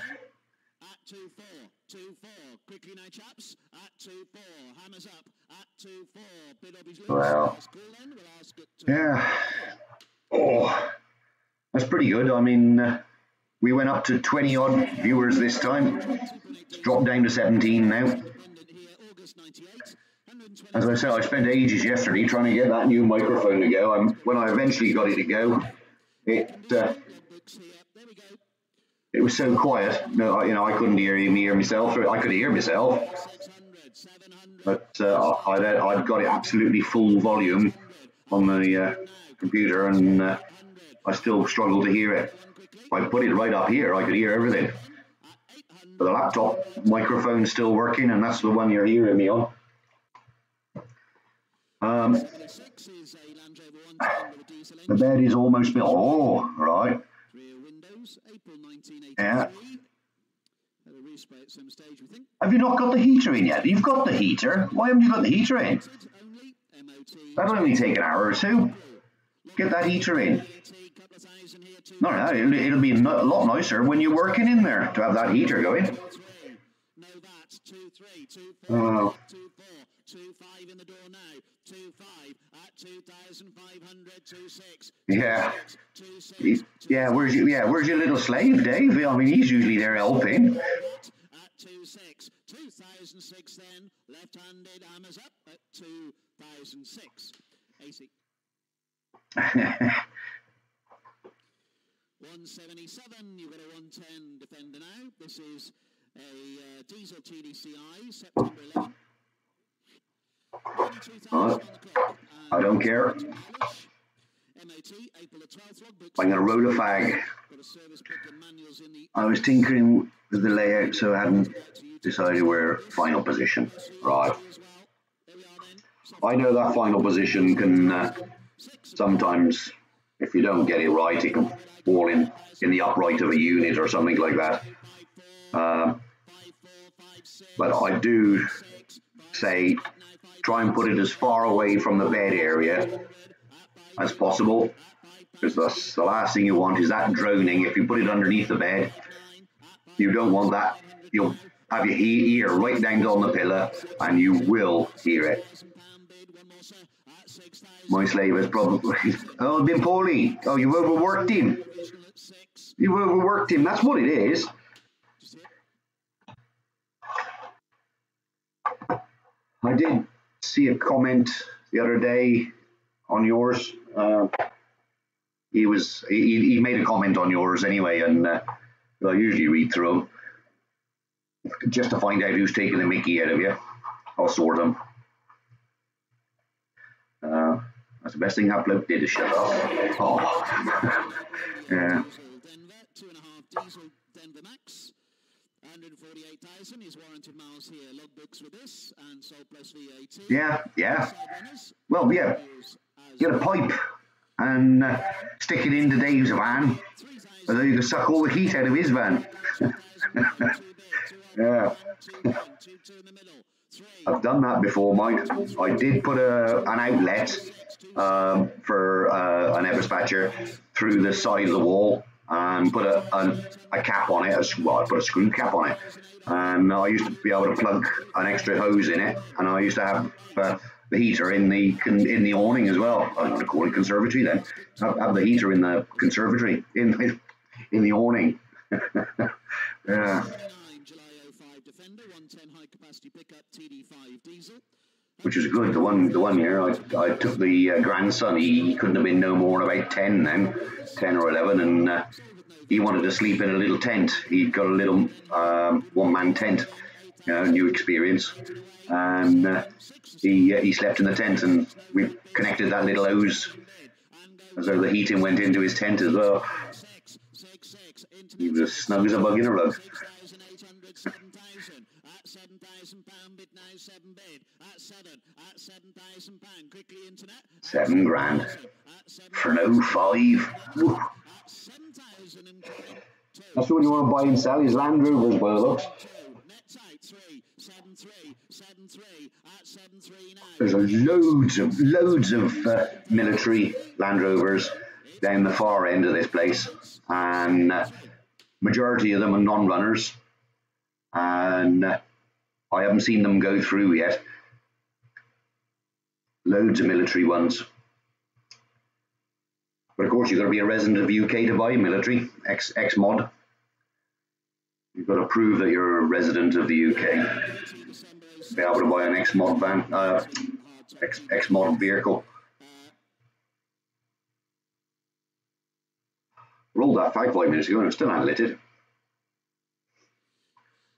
Well, yeah. Oh, that's pretty good. I mean, we went up to 20 odd viewers this time. It's dropped down to 17 now. As I said, I spent ages yesterday trying to get that new microphone to go. When I eventually got it to go, it was so quiet. No, you know, I couldn't hear myself. I could hear myself, but I'd got it absolutely full volume on the computer, and I still struggled to hear it. If I put it right up here, I could hear everything. But the laptop microphone's still working, and that's the one you're hearing me on. The bed is almost built. Oh, right. Yeah. Have you not got the heater in yet? You've got the heater. Why haven't you got the heater in? That'll only take an hour or two. Get that heater in. No, it'll be a lot nicer when you're working in there to have that heater going. Oh. 2.5 in the door now. 2.5 at 2,500. 2.6. Yeah. Yeah. Where's your little slave, Dave? I mean, he's usually there helping. At 2.6. 2006 then. Left-handed hammers up at 2006. AC. 177. You've got a 110 Defender now. This is a diesel TDCI, September 11. I don't care. I'm going to roll a fag. I was tinkering with the layout, so I hadn't decided where final position. Right. I know that final position can sometimes, if you don't get it right, it can fall in the upright of a unit or something like that. But I do say try and put it as far away from the bed area as possible, because the last thing you want is that droning. If you put it underneath the bed, you don't want that. You'll have your ear right down on the pillow and you will hear it. My slave has probably, oh, been poorly. Oh, you've overworked him. You've overworked him. That's what it is. I did see a comment the other day on yours. He made a comment on yours anyway, and I usually read through them just to find out who's taking the mickey out of you. I'll sort them. That's the best thing that bloke did, is shut up. Oh. Yeah. 2.5 Denver Max. 148,000 is warranted miles here. Logbooks with this and sold plus VAT. Yeah. Well, yeah. Get a pipe and stick it into Dave's van, and then you can suck all the heat out of his van. Yeah. I've done that before, Mike. I did put an outlet for an Everspatcher through the side of the wall and put a cap on it. I put a screw cap on it, and I used to be able to plug an extra hose in it, and I used to have the heater in the awning as well. I don't want to call it conservatory then. Have the heater in the conservatory in the awning. Yeah. Which was good. The one year I took the grandson. He couldn't have been no more than about 10 then, 10 or 11, and he wanted to sleep in a little tent. He'd got a little one-man tent, new experience, and he slept in the tent, and we connected that little hose as though the heating went into his tent as well. He was as snug as a bug in a rug. £7,000 for no 5. Woo. That's what you want to buy and sell, is Land Rovers, by the looks. There's loads of military Land Rovers down the far end of this place, and majority of them are non-runners, and I haven't seen them go through yet. Loads of military ones. But of course, you've got to be a resident of the UK to buy military, ex-mod. You've got to prove that you're a resident of the UK. Be able to buy an ex-mod van, ex-mod vehicle. Rolled that 5 minutes ago and it's still unlit.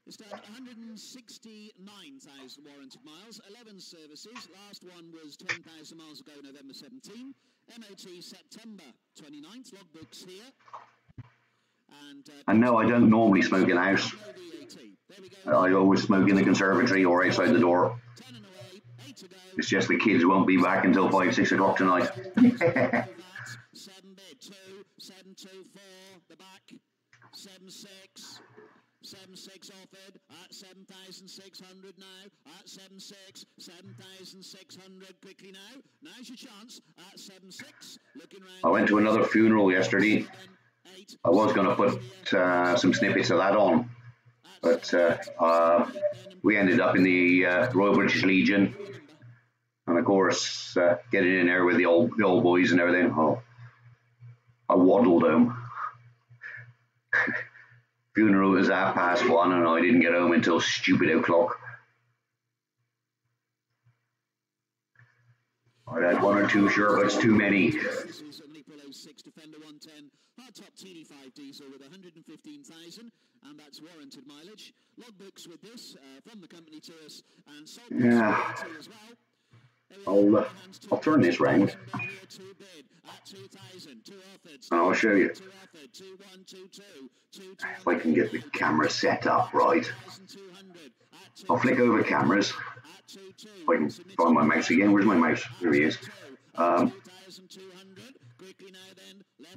It's done 169,000 warranted miles, 11 services. Last one was 10,000 miles ago, November 17. MOT September 29th. Logbooks here. And no, I don't normally smoke in the house. I always smoke in the conservatory or outside the door. It's just the kids won't be back until 5, 6 o'clock tonight. 7 bid 2, 724, the back, 7 6. 7,600 offered at 7,600 now. At 7,600, 7,600 quickly now. Now's your chance at 7,600. Looking round. I went to another funeral yesterday. I was going to put some snippets of that on, but we ended up in the Royal British Legion, and of course getting in there with the old boys and everything. Oh, I waddled home. Funeral was at 1:30, and I didn't get home until stupid o'clock. I had one or two sherbets too many. Top TD5 diesel with 115,000, and that's warranted mileage. Logbooks with this from the company to us, and yeah. I'll turn this round and I'll show you if I can get the camera set up right. I'll flick over cameras. If I can find my mouse again. Where's my mouse? There he is.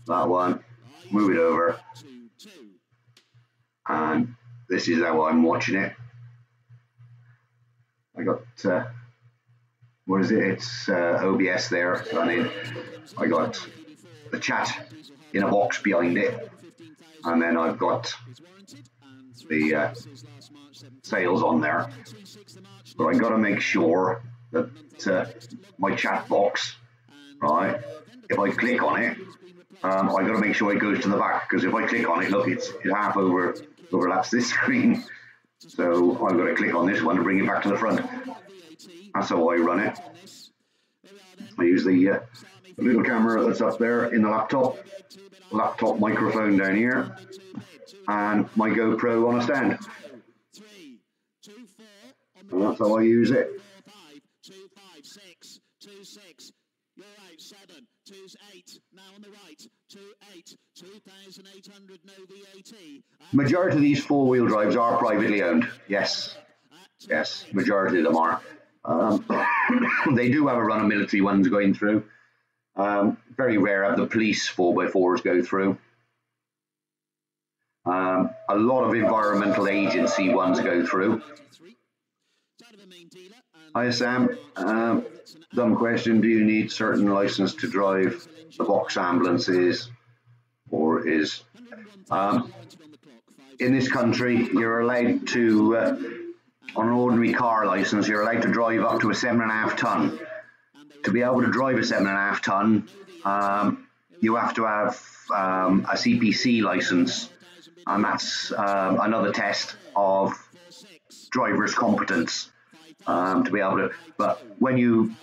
That one. Move it over. And this is how I'm watching it. I got what is it? It's OBS there running. I got the chat in a box behind it, and then I've got the sales on there. But I got to make sure that my chat box, right? If I click on it, I got to make sure it goes to the back, because if I click on it, look, it half overlaps this screen. So I've got to click on this one to bring it back to the front. That's how I run it. I use the little camera that's up there in the laptop microphone down here, and my GoPro on a stand. And that's how I use it. Majority of these four-wheel drives are privately owned. Yes, majority of them are. They do have a run of military ones going through. Very rare have the police 4x4s go through. A lot of environmental agency ones go through. Hi Sam, dumb question, do you need certain license to drive the box ambulances, or is in this country you're allowed to on an ordinary car license you're allowed to drive up to a 7.5 ton. To be able to drive a 7.5 ton you have to have a CPC license, and that's another test of driver's competence. To be able to, but when you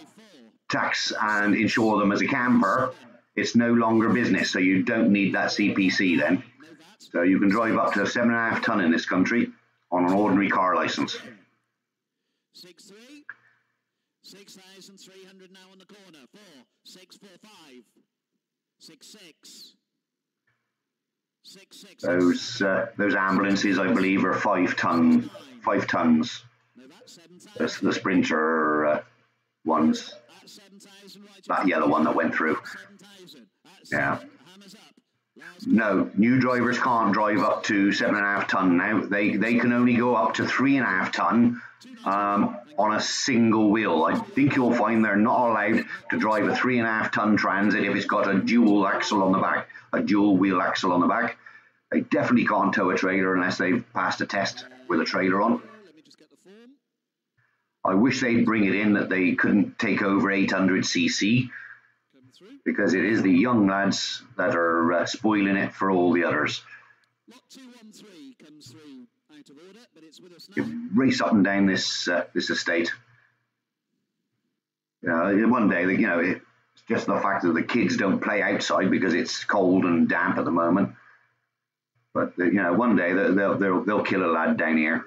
tax and insure them as a camper, it's no longer business, so you don't need that CPC then. So you can drive up to a 7.5 ton in this country on an ordinary car license. 6,300 now on the corner. 4, 6, 4, 5, 6, 6. 6, 6. Those ambulances, I believe, are 5 tons. The Sprinter ones. That yellow one that went through. Yeah. No, new drivers can't drive up to 7.5 ton now. They can only go up to 3.5 ton on a single wheel. I think you'll find they're not allowed to drive a 3.5 ton Transit if it's got a dual axle on the back, a dual wheel axle on the back. They definitely can't tow a trailer unless they've passed a test with a trailer on. I wish they'd bring it in that they couldn't take over 800cc, because it is the young lads that are spoiling it for all the others. You race up and down this estate. One day, it's just the fact that the kids don't play outside because it's cold and damp at the moment. But one day they'll kill a lad down here.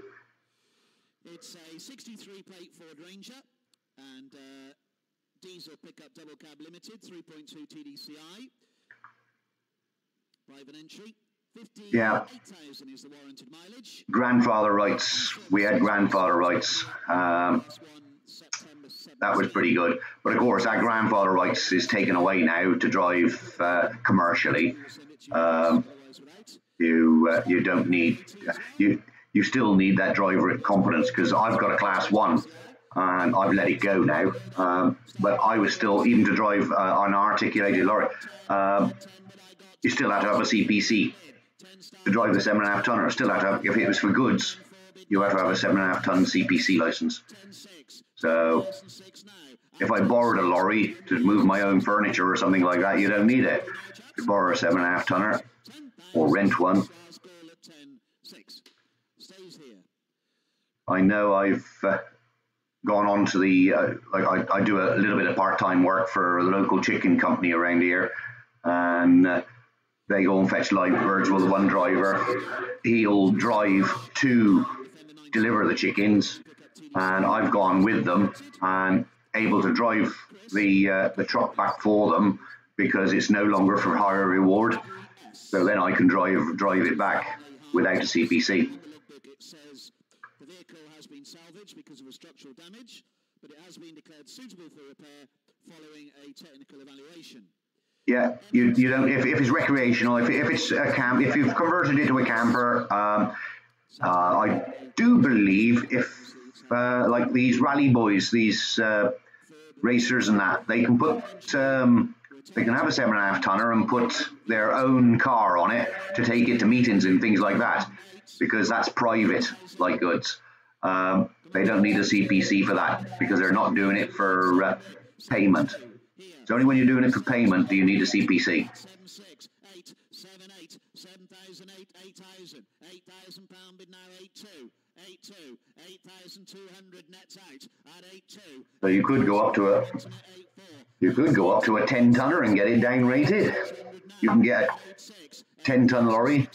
It's a 63 plate Ford Ranger and diesel pickup double cab limited, 3.2 TDCI, private entry. 58,000 is the warranted mileage. Grandfather rights. We had grandfather rights. That was pretty good. But of course, that grandfather rights is taken away now to drive commercially. You don't need you still need that driver competence, because I've got a class 1 and I've let it go now. But I was still, even to drive an articulated lorry, you still had to have a CPC to drive the 7.5 tonner. Still had to have, if it was for goods, you have to have a 7.5 ton CPC license. So if I borrowed a lorry to move my own furniture or something like that, you don't need it. You borrow a 7.5 tonner or rent one. I know I've gone on to the, I do a little bit of part-time work for a local chicken company around here, and they go and fetch live birds with one driver. He'll drive to deliver the chickens, and I've gone with them and able to drive the truck back for them, because it's no longer for hire reward. So then I can drive it back without a CPC. The vehicle has been salvaged because of a structural damage, but it has been declared suitable for repair following a technical evaluation. Yeah, you don't, if it's recreational, if it's a camp, if you've converted it to a camper, I do believe if like these rally boys, these racers and that, they can put they can have a 7.5 tonner and put their own car on it to take it to meetings and things like that, because that's private, like goods. They don't need a CPC for that, because they're not doing it for payment. It's only when you're doing it for payment do you need a CPC. 8,000 pound bid now 8,200 nets out at 8,200. So you could go up to a 10 tonner and get it down rated. You can get a 10 ton lorry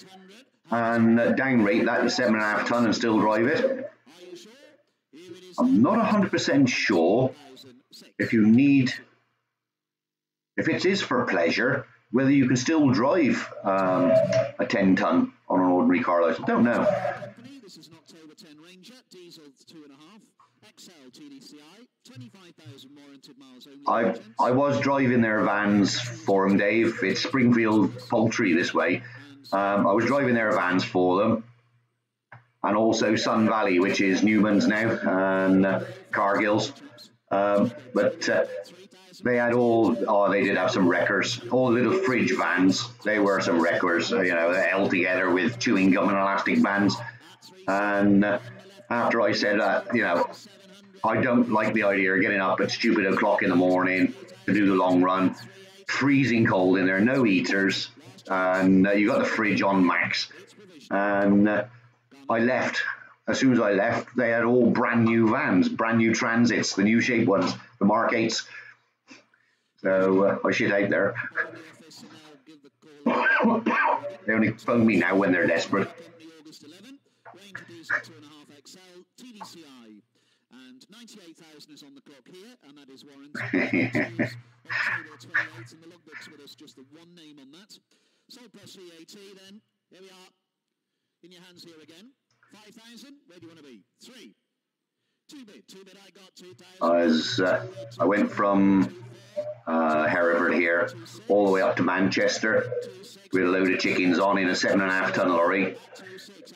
and down rate that to 7.5 ton and still drive it. I'm not 100% sure if it is for pleasure, whether you can still drive a 10 ton on an ordinary car license. Don't know. This is an October 10 Ranger, diesel 2.5, XL TDCI, 25,000 warranted miles only. I was driving their vans for them, Dave. It's Springfield Poultry this way. I was driving their vans for them, and also Sun Valley, which is Newman's now, and Cargill's. But they had they did have some wreckers, all little fridge vans. They were some wreckers, held together with chewing gum and elastic bands. And after I said that, I don't like the idea of getting up at stupid o'clock in the morning to do the long run, freezing cold in there, no heaters, and you got the fridge on max. And I left. As soon as I left, they had all brand new vans, brand new Transits, the new shape ones, the Mark 8s. So I shit out there. They only phone me now when they're desperate. And 98,000 is on the clock here, and that is warranted. October 28th, and the logbooks with us, just the one name on that. Sold plus VAT then. Here we are. In your hands here again. 5,000. Where do you want to be? 3. 2 bid. 2 bid. I got 2,000. I went from Hereford here all the way up to Manchester with a load of chickens on in a 7.5 ton lorry,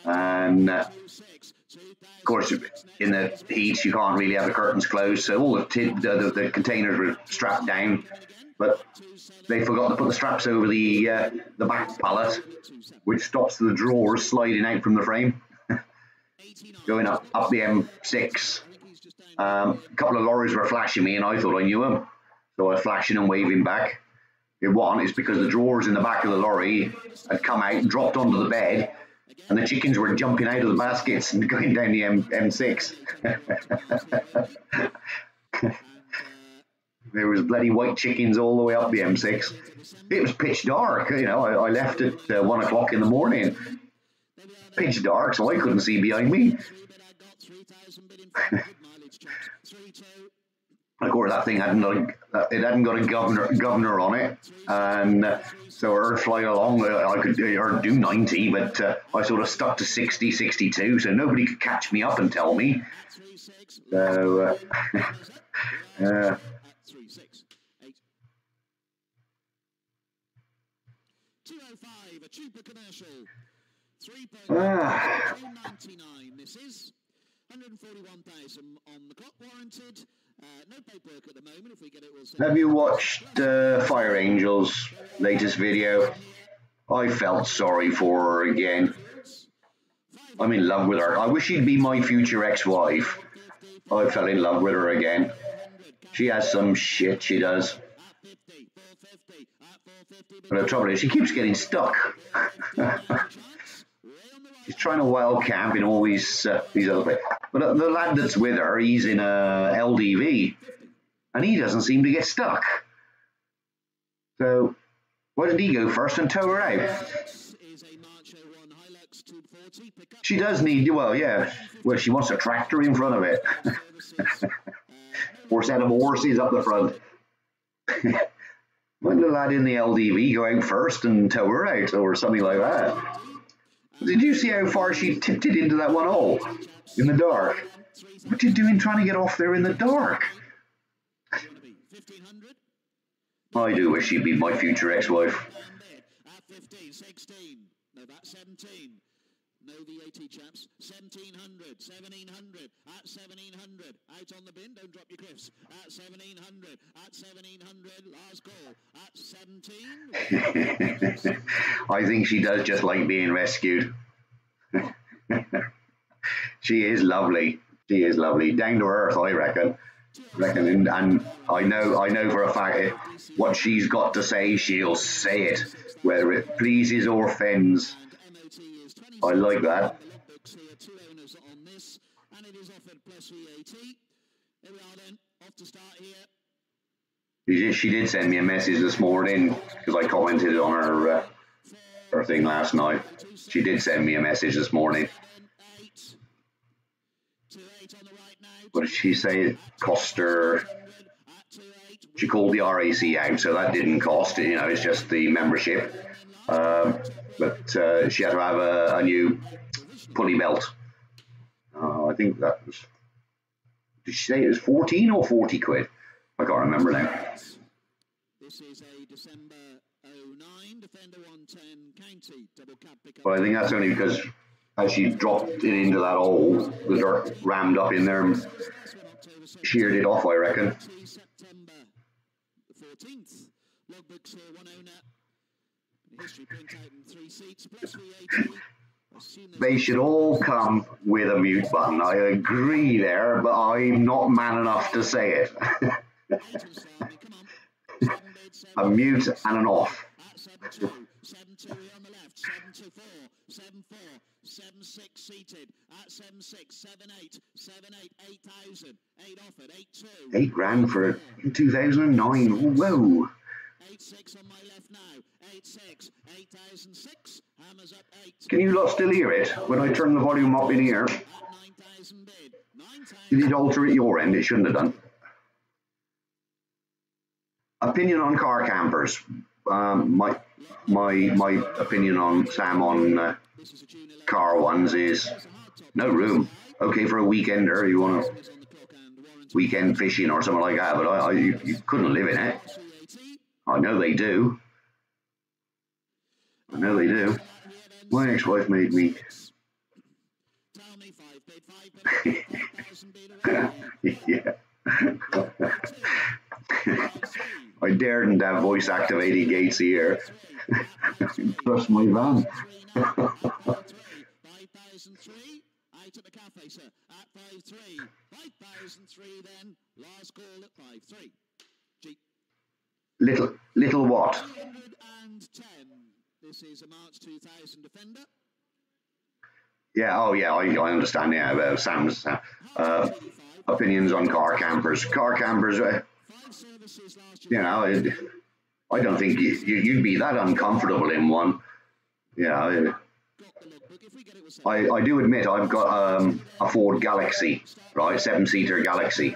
and of course in the heat you can't really have the curtains closed, so all the containers were strapped down, but they forgot to put the straps over the back pallet, which stops the drawers sliding out from the frame. Going up the M6, a couple of lorries were flashing me and I thought I knew them, so I was flashing and waving back. It's because the drawers in the back of the lorry had come out and dropped onto the bed, and the chickens were jumping out of the baskets and going down the M6. There was bloody white chickens all the way up the M6. It was pitch dark, I left at 1 o'clock in the morning. Pitch dark, so I couldn't see behind me. Of course, that thing hadn't got a governor on it, and so I heard fly along. I could do 90, but I sort of stuck to 60, 62, so nobody could catch me up and tell me. So, 205, a cheaper commercial. 3.299. This is 141,000 on the clock warranted. No paperwork at the moment. If we get it, we'll see. Have you watched Fire Angel's latest video? I felt sorry for her again. I'm in love with her. I wish she'd be my future ex-wife. I fell in love with her again. She has some shit, she does. But the trouble is, she keeps getting stuck. She's trying to wild camp in all these other places. But the lad that's with her, he's in a LDV. And he doesn't seem to get stuck. So, why did he go first and tow her out? She does need, well, yeah. Well, she wants a tractor in front of it. Or a set of horses up the front. Why did the lad in the LDV go out first and tow her out, or something like that? Did you see how far she tipped it into that one hole? In the dark? What are you doing trying to get off there in the dark? I do wish she'd be my future ex-wife. No VAT chaps, 1700, 1700, at 1700, out on the bin, don't drop your cliffs, at 1700, at 1700, last call, at 17. I think she does just like being rescued. She is lovely. She is lovely. Down to earth, I reckon. And I know for a fact what she's got to say, she'll say it, whether it pleases or offends. I like that. She did send me a message this morning because I commented on her thing last night. She did send me a message this morning. What did she say? It cost her. She called the RAC out, so that didn't cost. You know, it's just the membership. But she had to have a new pulley belt. I think that was. Did she say it was 14 or 40 quid? I can't remember now. This is a December 09 Defender 110 County double cab pickup. But I think that's only because as she dropped it into that hole, the dirt rammed up in there and sheared it off, I reckon. September 14th. Logbooks here, one owner. History printout and 3 seats plus VAT. They should all come with a mute button. I agree there, but I'm not man enough to say it. A mute and an off. 7-2 on the left, 7-4, 7-4, 7-6 seated, at 7-6, 7-8, 7-8, 8,000, 8 offered, 8-2. 8 grand for 2009. Whoa. 8-6 on my left now, 8-6, 8,006, hammers up 8. Can you lot still hear it when I turn the volume up in here? At 9,000 bid, 9,000. Did it alter at your end? It shouldn't have done. Opinion on car campers. My opinion on Sam on car ones is no room. Okay for a weekender, you want to weekend fishing or something like that, but you couldn't live in it. I know they do. I know they do. My ex-wife made me. Yeah. I daren't have voice activated gates here. Trust my van. 5,003, out at the cafe, sir, at 5,3. 5,003 then, last call at 5,3. Jeep. Little what? 210. This is a March 2000 Defender. Yeah, oh yeah, I understand, yeah, about Sam's opinions on car campers. Car campers, you know, I don't think you'd be that uncomfortable in one. Yeah, I do admit I've got a Ford Galaxy, right, 7-seater Galaxy,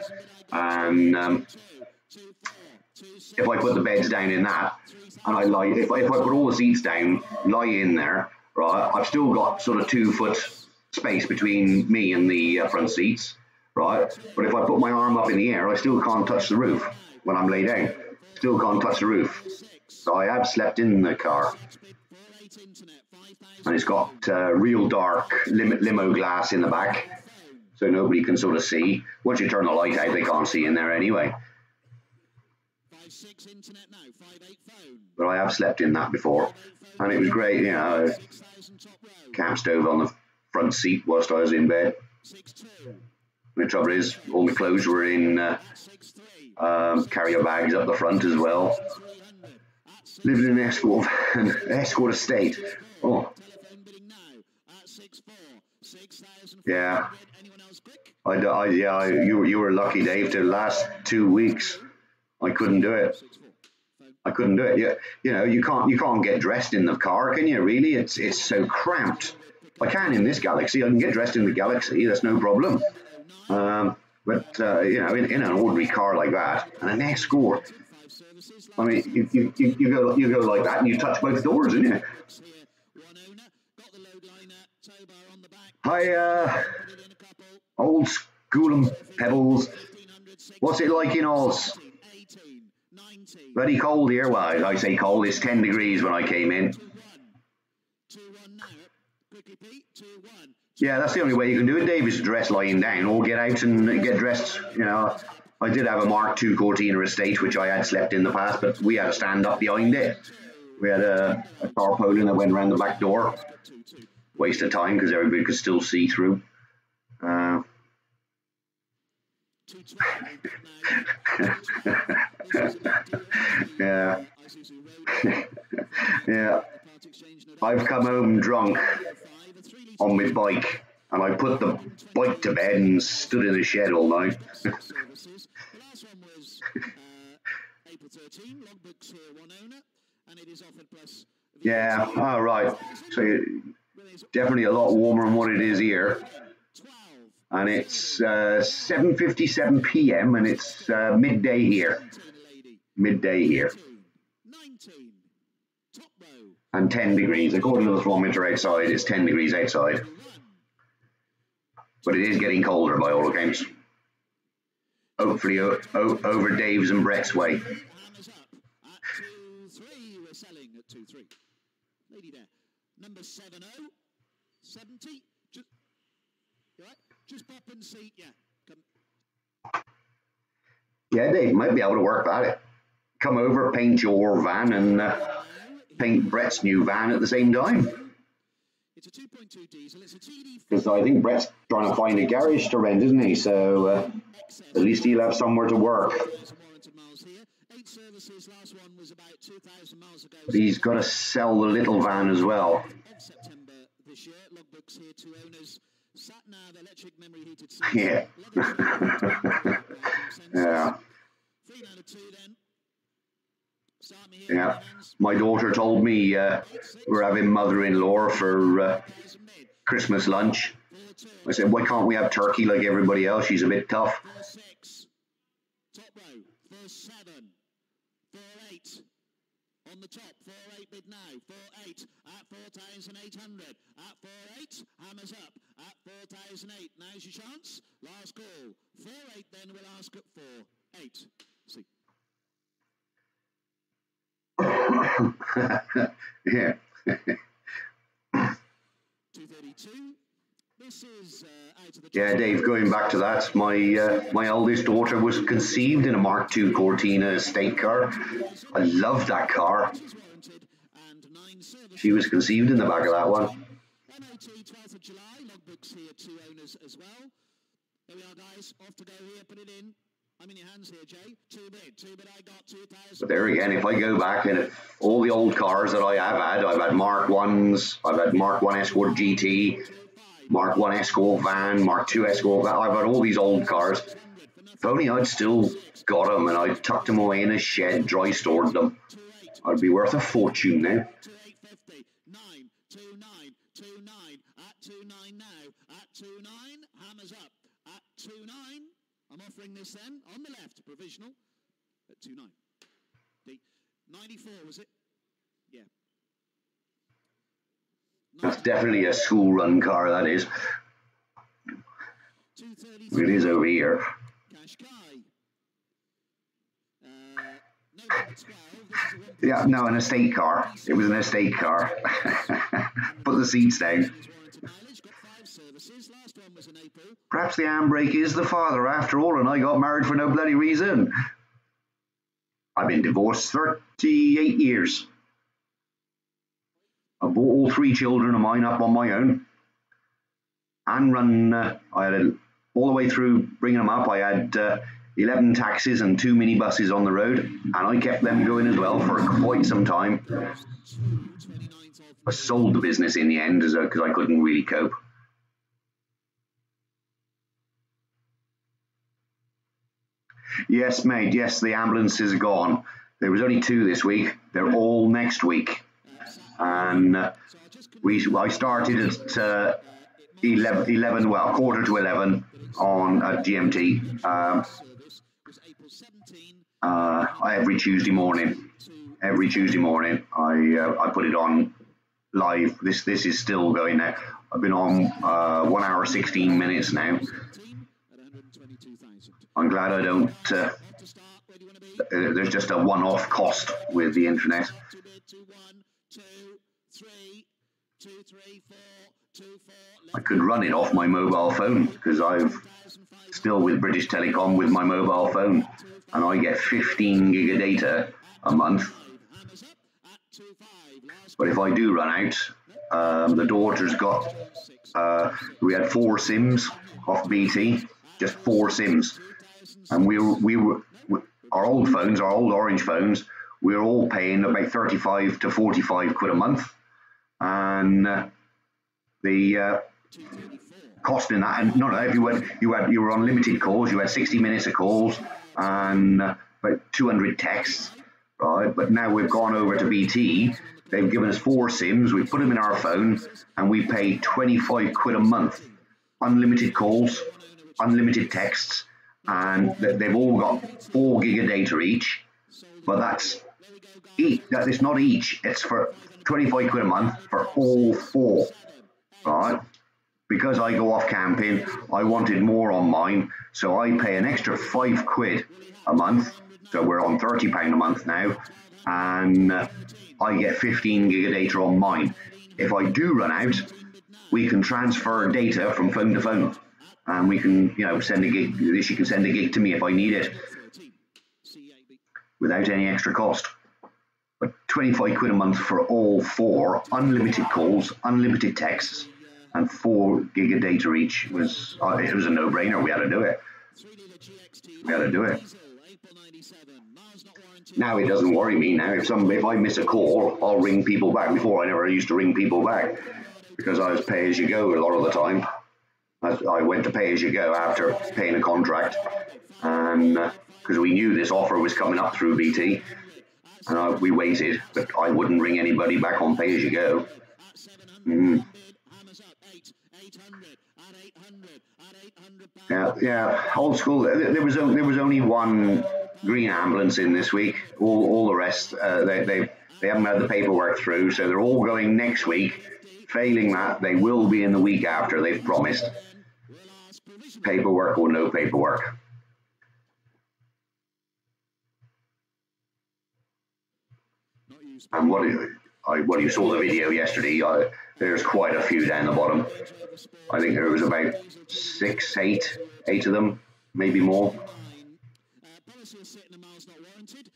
and if I put the beds down in that, and I lie, if I put all the seats down, lie in there, right, I've still got sort of 2 foot space between me and the front seats, right, but if I put my arm up in the air, I still can't touch the roof when I'm laid down, still can't touch the roof, so I have slept in the car. and it's got real dark limo glass in the back, so nobody can sort of see. Once you turn the light out, they can't see in there anyway. But I have slept in that before, and it was great, you know. Camp stove on the front seat whilst I was in bed. The trouble is, all my clothes were in carrier bags up the front as well. Living in an escort estate. Oh, yeah. You were lucky, Dave. The last 2 weeks, I couldn't do it. I couldn't do it. You know, you can't get dressed in the car, can you? Really, it's so cramped. I can in this Galaxy. I can get dressed in the Galaxy. That's no problem. But you know, in an ordinary car like that, and an Escort, I mean, you go like that, and you touch both doors, don't you? Hi, old school and Pebbles. What's it like in Oz? Bloody cold here. Well, I say cold. It's 10 degrees when I came in. Yeah, that's the only way you can do it, Dave, is to dress lying down or get out and get dressed. You know, I did have a Mark II Cortina estate, which I had slept in the past, but we had to stand up behind it. We had a tarpaulin that went around the back door. Waste of time because everybody could still see through. Yeah. Yeah. I've come home drunk on my bike, and I put the bike to bed and stood in the shed all night. Yeah, all right. So definitely a lot warmer than what it is here. And it's 7:57 p.m. and it's midday here. Midday here. And 10 degrees. According to the thermometer outside, it's 10 degrees outside. But it is getting colder by all accounts. Hopefully over Dave's and Brett's way. Number 70, 70. Just pop and seat, yeah. Come. Yeah, Dave might be able to work that. Come over, paint your van, and paint Brett's new van at the same time. It's a 2.2 diesel. It's a TD. Because I think Brett's trying to find a garage to rent, isn't he? So at least he'll have somewhere to work. But he's got to sell the little van as well. September this year, logbooks here, 2 owners. Sat nav, electric memory heated seats. Yeah. Yeah. 3 out of 2 then. Yeah. My daughter told me we're having mother-in-law for Christmas lunch. I said, why can't we have turkey like everybody else? She's a bit tough. 4-6. Top row. 4-7. 4-8. On the top, 4-8 bid now, 4-8 at 4,800, at 4-8, hammers up, at 4,008, now's your chance, last call, 4-8 then we'll ask at 4-8, see. Yeah. 232, this is out of the... Yeah, Dave, going back to that, my eldest daughter was conceived in a Mark II Cortina estate car. I love that car. She was conceived in the back of that one. MOT 12th of July, logbooks here, 2 owners as well. There we are, guys, off to go here, put it in. I'm in your hands here, Jay. 2 bid, I got 2,000. But there again, if I go back and all the old cars that I have had, I've had Mark 1s, I've had Mark 1 Escort GT, Mark 1 Escort van, Mark 2 Escort van, I've had all these old cars. If only I'd still got them and I'd tucked them away in a shed, dry stored them, I'd be worth a fortune now. 29 at 29 now, at 29, hammers up, at 29, I'm offering this then, on the left, provisional, at 29. 94, was it? Yeah. That's definitely a school run car, that is. It is over here. Qashqai. No Yeah, no, an estate car. It was an estate car. Put the seats down. Perhaps the handbrake is the father after all, and I got married for no bloody reason. I've been divorced 38 years. I brought all 3 children of mine up on my own and run, I had all the way through bringing them up. I had 11 taxis and 2 minibuses on the road, and I kept them going as well for quite some time. I sold the business in the end because I couldn't really cope. Yes, mate, yes, the ambulance is gone. There was only 2 this week. They're all next week. And I started at 11, well, quarter to 11 on GMT every Tuesday morning. Every Tuesday morning, I put it on live. This is still going now. I've been on 1 hour 16 minutes now. I'm glad I don't. There's just a one-off cost with the internet. I could run it off my mobile phone because I'm still with British Telecom with my mobile phone, and I get 15 gig of data a month. But if I do run out, the daughter's got. We had 4 SIMs off BT, just 4 SIMs, and we were our old phones, our old orange phones. We were all paying about 35 to 45 quid a month, and the cost in that, and no, if you were on limited calls, you had 60 minutes of calls and about 200 texts, right? But now we've gone over to BT. They've given us 4 SIMs. We put them in our phone, and we pay 25 quid a month, unlimited calls, unlimited texts, and they've all got 4 gig of data each. But that's not each. It's for 25 quid a month for all 4. Right? Because I go off camping, I wanted more on mine, so I pay an extra 5 quid a month. So we're on £30 a month now, and I get 15 gig of data on mine. If I do run out, we can transfer data from phone to phone, and we can, send a gig. She can send a gig to me if I need it, without any extra cost. But 25 quid a month for all 4, unlimited calls, unlimited texts, and 4 gig of data each it was a no-brainer. We had to do it. Now it doesn't worry me now. If I miss a call, I'll ring people back. Before, I never used to ring people back because I was pay-as-you-go a lot of the time. I went to pay-as-you-go after paying a contract, and because we knew this offer was coming up through BT, and we waited, but I wouldn't ring anybody back on pay-as-you-go. Yeah, old school. There was only 1 green ambulance in this week. All the rest, they haven't had the paperwork through, so they're all going next week. Failing that, they will be in the week after. They've promised. Paperwork or no paperwork. And what you saw the video yesterday, there's quite a few down the bottom. I think there was about 6, 8 of them, maybe more.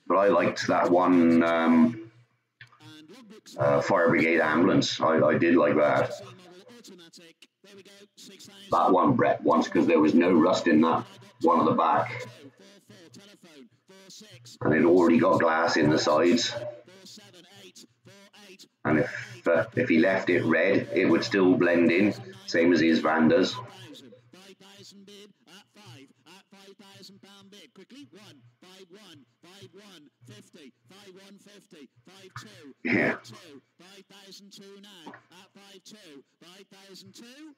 But I liked that one fire brigade ambulance. I did like that. That one Brett wants, because there was no rust in that one at the back, and it already got glass in the sides. And if he left it red, it would still blend in, same as his van does. Yeah.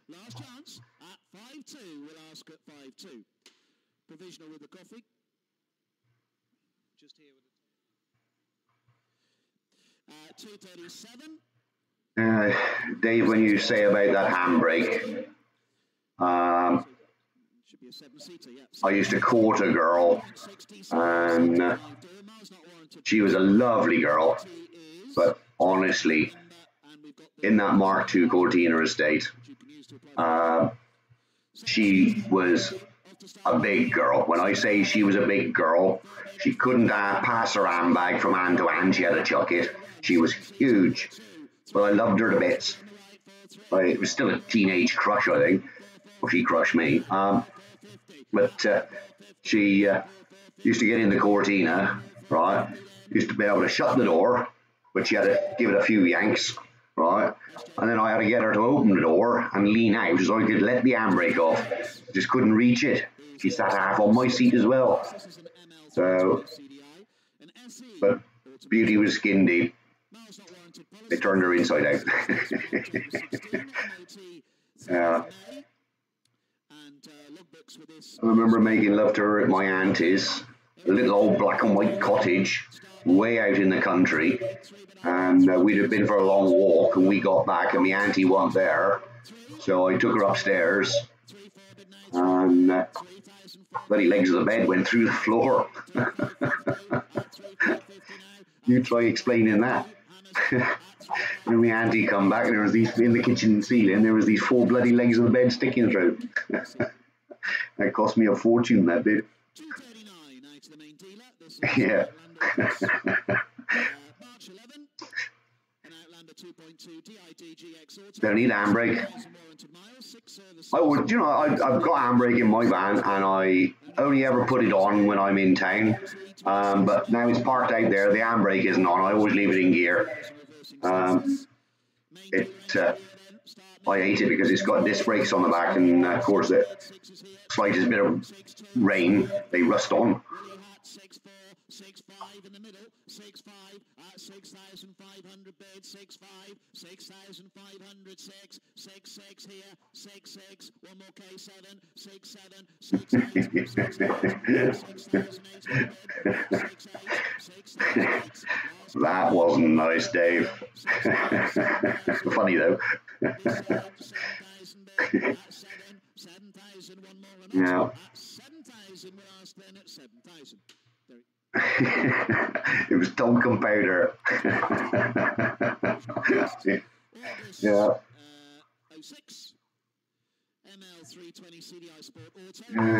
Last chance at 5-2. We'll ask at 5-2. Provisional with the coffee. Just here with 2:37. Dave, when you say about that handbrake, I used to court a girl, and she was a lovely girl, but honestly, in that Mark II Cortina estate, she was a big girl. When I say she was a big girl, she couldn't pass her handbag from hand to hand. She had to chuck it. She was huge, but I loved her to bits. It was still a teenage crush, I think. Well, she crushed me. But she used to get in the Cortina, right? Used to be able to shut the door, but she had to give it a few yanks, right? And then I had to get her to open the door and lean out so I could let the handbrake off. Just couldn't reach it. She sat half on my seat as well. So, but Beauty was skin deep. They turned her inside out. I remember making love to her at my auntie's, a little old black and white cottage way out in the country, and we'd have been for a long walk, and we got back and my auntie wasn't there, so I took her upstairs, and bloody legs of the bed went through the floor. You try explaining that. When my auntie come back, there was these in the kitchen ceiling. There was these 4 bloody legs of the bed sticking through. That cost me a fortune. That did. Yeah. Don't need handbrake. I would, you know, I've got handbrake in my van, and I only ever put it on when I'm in town. But now it's parked out there. The handbrake isn't on. I always leave it in gear. I hate it because it's got disc brakes on the back, and of course the slightest bit of rain, they rust on. 6.5 in the middle, 6.5 at 6,500 bid, 6.5, 6,500, 6 here, 6, one more K7, 6, 6, That wasn't nice, Dave. Funny though. Yeah. It was Duncan powder. Yeah.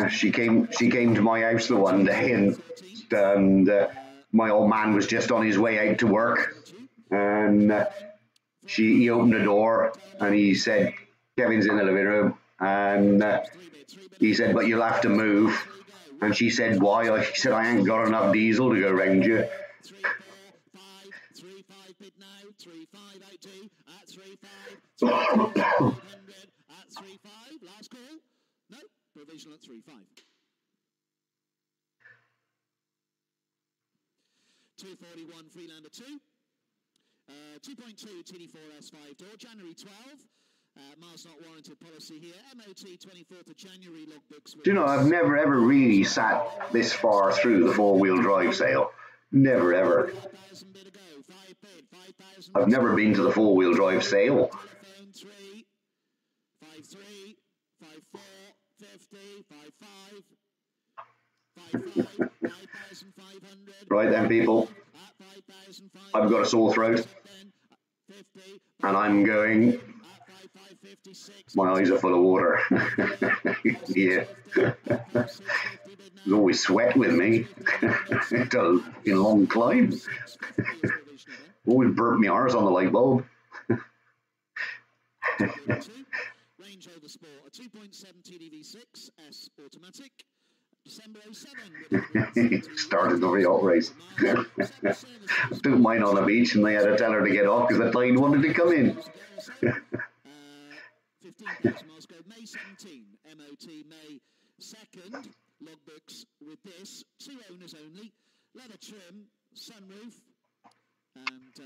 She came to my house the one day, and my old man was just on his way out to work, and he opened the door and he said, "Kevin's in the living room," and he said, "But you'll have to move." And she said, "Why?" I said, "I ain't got enough diesel to go round you." Last call. No, provisional at 3.5. 241 Freelander 2. 2.2 TD4S5 door, January 12. Miles not warranted policy here. MOT 24th of January logbooks. Do you know, I've never ever really sat this far through the 4-wheel drive sale. Never ever. I've never been to the 4-wheel drive sale. 5.3, 5.4, 50, 5.5, 5,500. Right then, people. I've got a sore throat, and I'm going. My eyes are full of water. Yeah. There's always sweat with me. It's a long climb. Always burnt my arse on the light bulb. Range Rover Sport, a 2.7 TDV6 S automatic. December 07. Started the yacht race. I took mine on the beach, and they had to tell her to get off because the tide wanted to come in. 15,000 miles ago, May 17, MOT May 2nd, logbooks with this, 2 owners only, leather trim, sunroof, and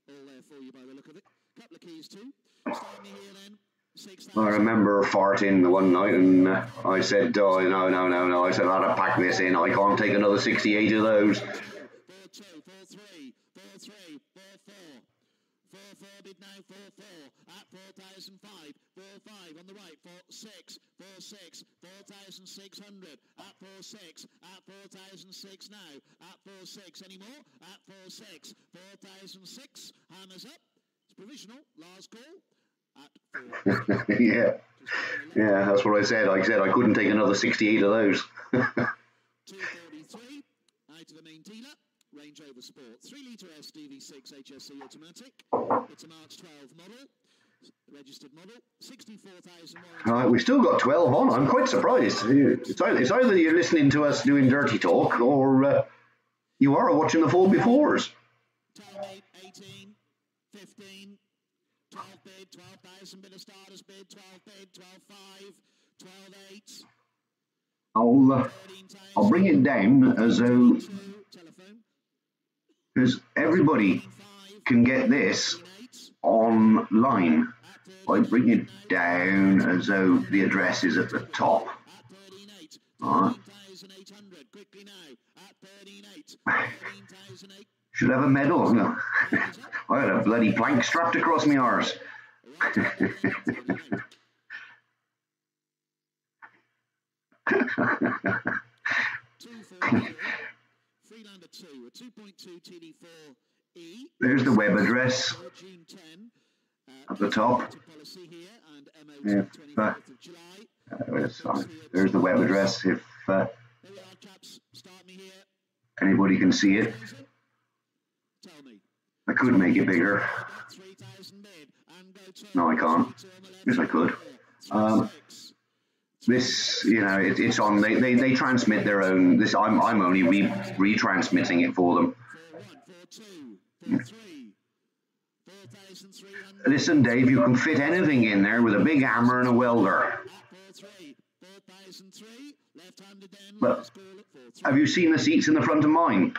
all there for you by the look of it. Couple of keys too. Starting me here then. I remember farting the one night, and I said, "Oh, no. I said, I'll have to pack this in. I can't take another 68 of those." 4.2, 4.3, 4.3, 4.4, 4-4 bid now, 4-4 at 4,005, 4-5 on the right, 4-6, 4-6, 4,600 at 4-6, at 4,006 now, at 4-6 anymore, at 4-6, 4,006, hammers up, it's provisional, last call, at 4. Yeah, that's what I said. I said I couldn't take another 68 of those. 243, out of the main dealer. Range Rover Sport, 3-litre SDV6 HSC automatic. It's a March 12 model, registered model, 64,000 All right, we've still got 12 on. I'm quite surprised. It's either you're listening to us doing dirty talk or you are watching the 4x4s. 12, 18, 15, 12 bid, 12,000 bid of starters bid, 12 bid, 12.5, 12.8. I'll bring it down as though, because everybody can get this online. I bring it down as though the address is at the top. Should have a medal. No. I had a bloody plank strapped across my arse. There's the web address at the top. Yeah, there's the web address if anybody can see it. I could make it bigger. No, I can't. Yes, I could. This, you know, it's on. They transmit their own. This I'm only retransmitting it for them. Listen, Dave, you can fit anything in there with a big hammer and a welder. But have you seen the seats in the front of mine?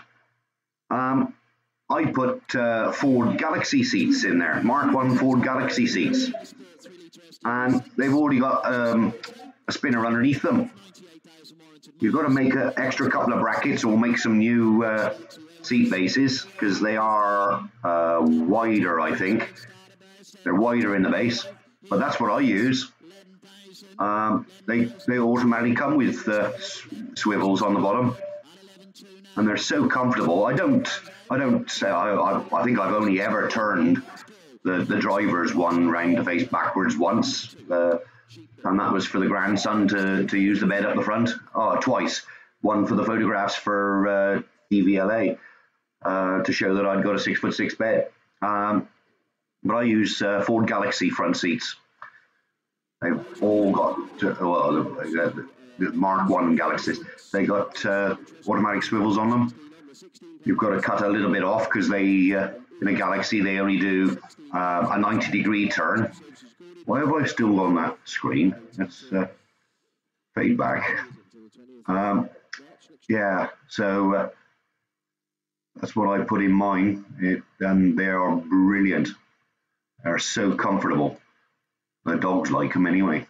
I put Ford Galaxy seats in there, Mark I Ford Galaxy seats, and they've already got a spinner underneath them. You've got to make an extra couple of brackets or make some new seat bases because they are wider, I think. They're wider in the base, but that's what I use. They automatically come with swivels on the bottom, and they're so comfortable. I think I've only ever turned the driver's one round to face backwards once, and that was for the grandson to use the bed up the front. Twice. One for the photographs for DVLA to show that I'd got a 6'6" bed. But I use Ford Galaxy front seats. They've all got the Mark I Galaxies. They got automatic swivels on them. You've got to cut a little bit off because they in a Galaxy they only do a 90-degree turn. Why have I still on that screen? Let's fade back. Yeah, so that's what I put in mine, and they are brilliant. They're so comfortable. The dogs like them anyway.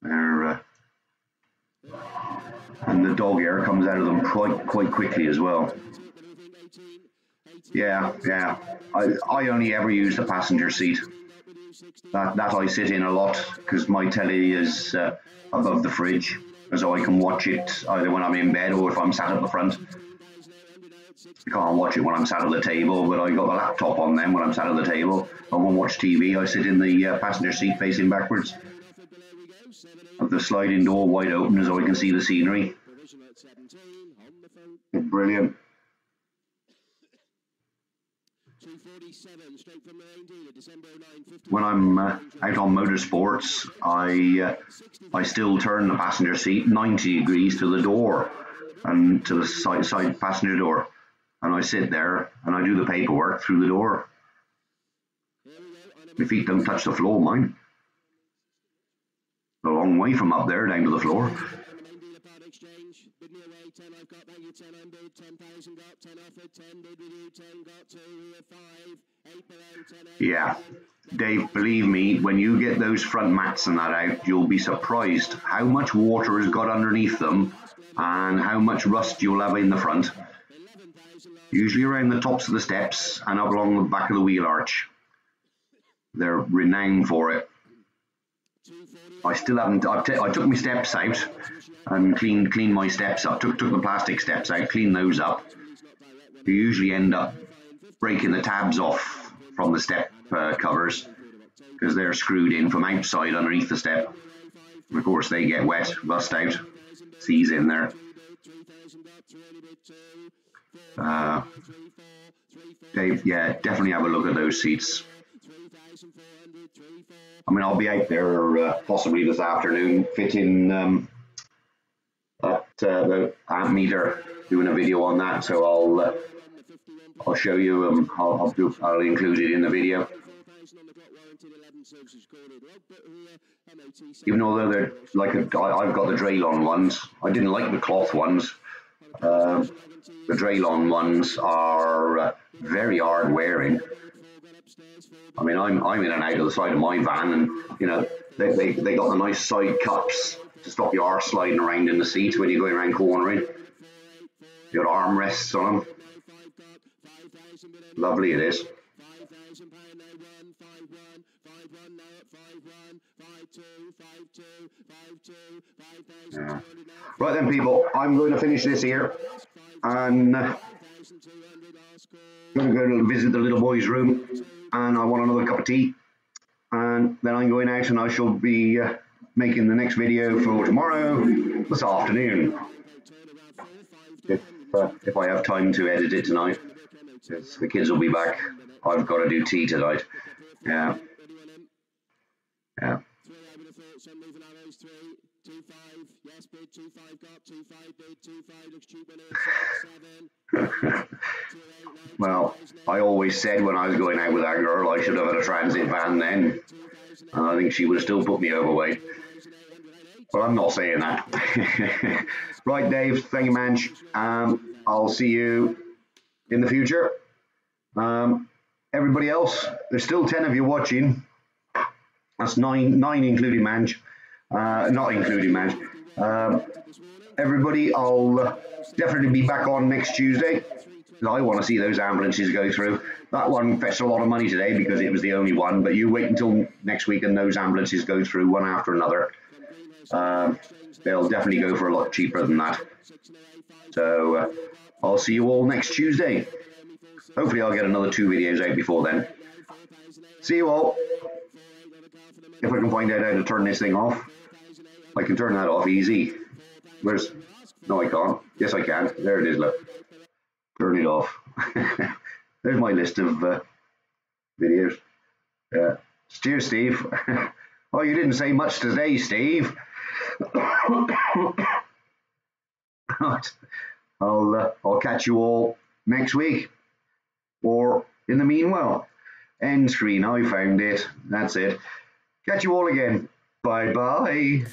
They're and the dog air comes out of them quite quickly as well. Yeah. I only ever use the passenger seat. That I sit in a lot because my telly is above the fridge, so I can watch it either when I'm in bed or if I'm sat at the front. I can't watch it when I'm sat at the table, but I got the laptop on then when I'm sat at the table. I won't watch TV. I sit in the passenger seat facing backwards. With the sliding door wide open so I can see the scenery. Brilliant. When I'm out on motorsports, I still turn the passenger seat 90 degrees to the door and to the side passenger door, and I sit there and I do the paperwork through the door. My feet don't touch the floor, mine. A long way from up there down to the floor. Bid me away, 10 I've got, thank you, 10 on bid, 10,000 got, 10 offered, 10 bid with you, 10 got, 2 here, 5, 8 below, 10 Yeah, Dave, believe me, when you get those front mats and that out, you'll be surprised how much water has got underneath them and how much rust you'll have in the front. Usually around the tops of the steps and up along the back of the wheel arch. They're renowned for it. I still haven't, I took my steps out and cleaned my steps up, took the plastic steps out, cleaned those up. You usually end up breaking the tabs off from the step covers because they're screwed in from outside underneath the step. And of course they get wet, rust out, seize in there. Dave, yeah, definitely have a look at those seats. I mean, I'll be out there possibly this afternoon fitting at the amp meter, doing a video on that. So I'll show you. I'll include it in the video. Even although they're like I've got the Draylon ones. I didn't like the cloth ones. The Draylon ones are very hard wearing. I mean, I'm in and out of the side of my van, and you know they got the nice side cups to stop your arse sliding around in the seat when you're going around cornering. You got armrests on them. Lovely it is. Yeah. Right then, people, I'm going to finish this here, and I'm going to go to visit the little boy's room, and I want another cup of tea, and then I'm going out and I shall be making the next video for tomorrow, this afternoon, if I have time to edit it tonight, because the kids will be back. I've got to do tea tonight. Yeah. Well, I always said when I was going out with that girl I should have had a transit van then, and I think she would have still put me overweight. But I'm not saying that. Right, Dave, thank you, man. I'll see you in the future. Everybody else, there's still 10 of you watching. That's nine including Manj. Not including Manj. Everybody, I'll definitely be back on next Tuesday. I want to see those ambulances go through. That one fetched a lot of money today because it was the only one, but you wait until next week and those ambulances go through one after another. They'll definitely go for a lot cheaper than that. So I'll see you all next Tuesday. Hopefully I'll get another 2 videos out before then. See you all. If I can find out how to turn this thing off. I can turn that off easy. Where's... No, I can't. Yes, I can. There it is, look. Turn it off. There's my list of videos. Cheers, Steve. Oh, you didn't say much today, Steve. I'll catch you all next week. Or in the meanwhile, end screen. I found it. That's it. Catch you all again. Bye-bye.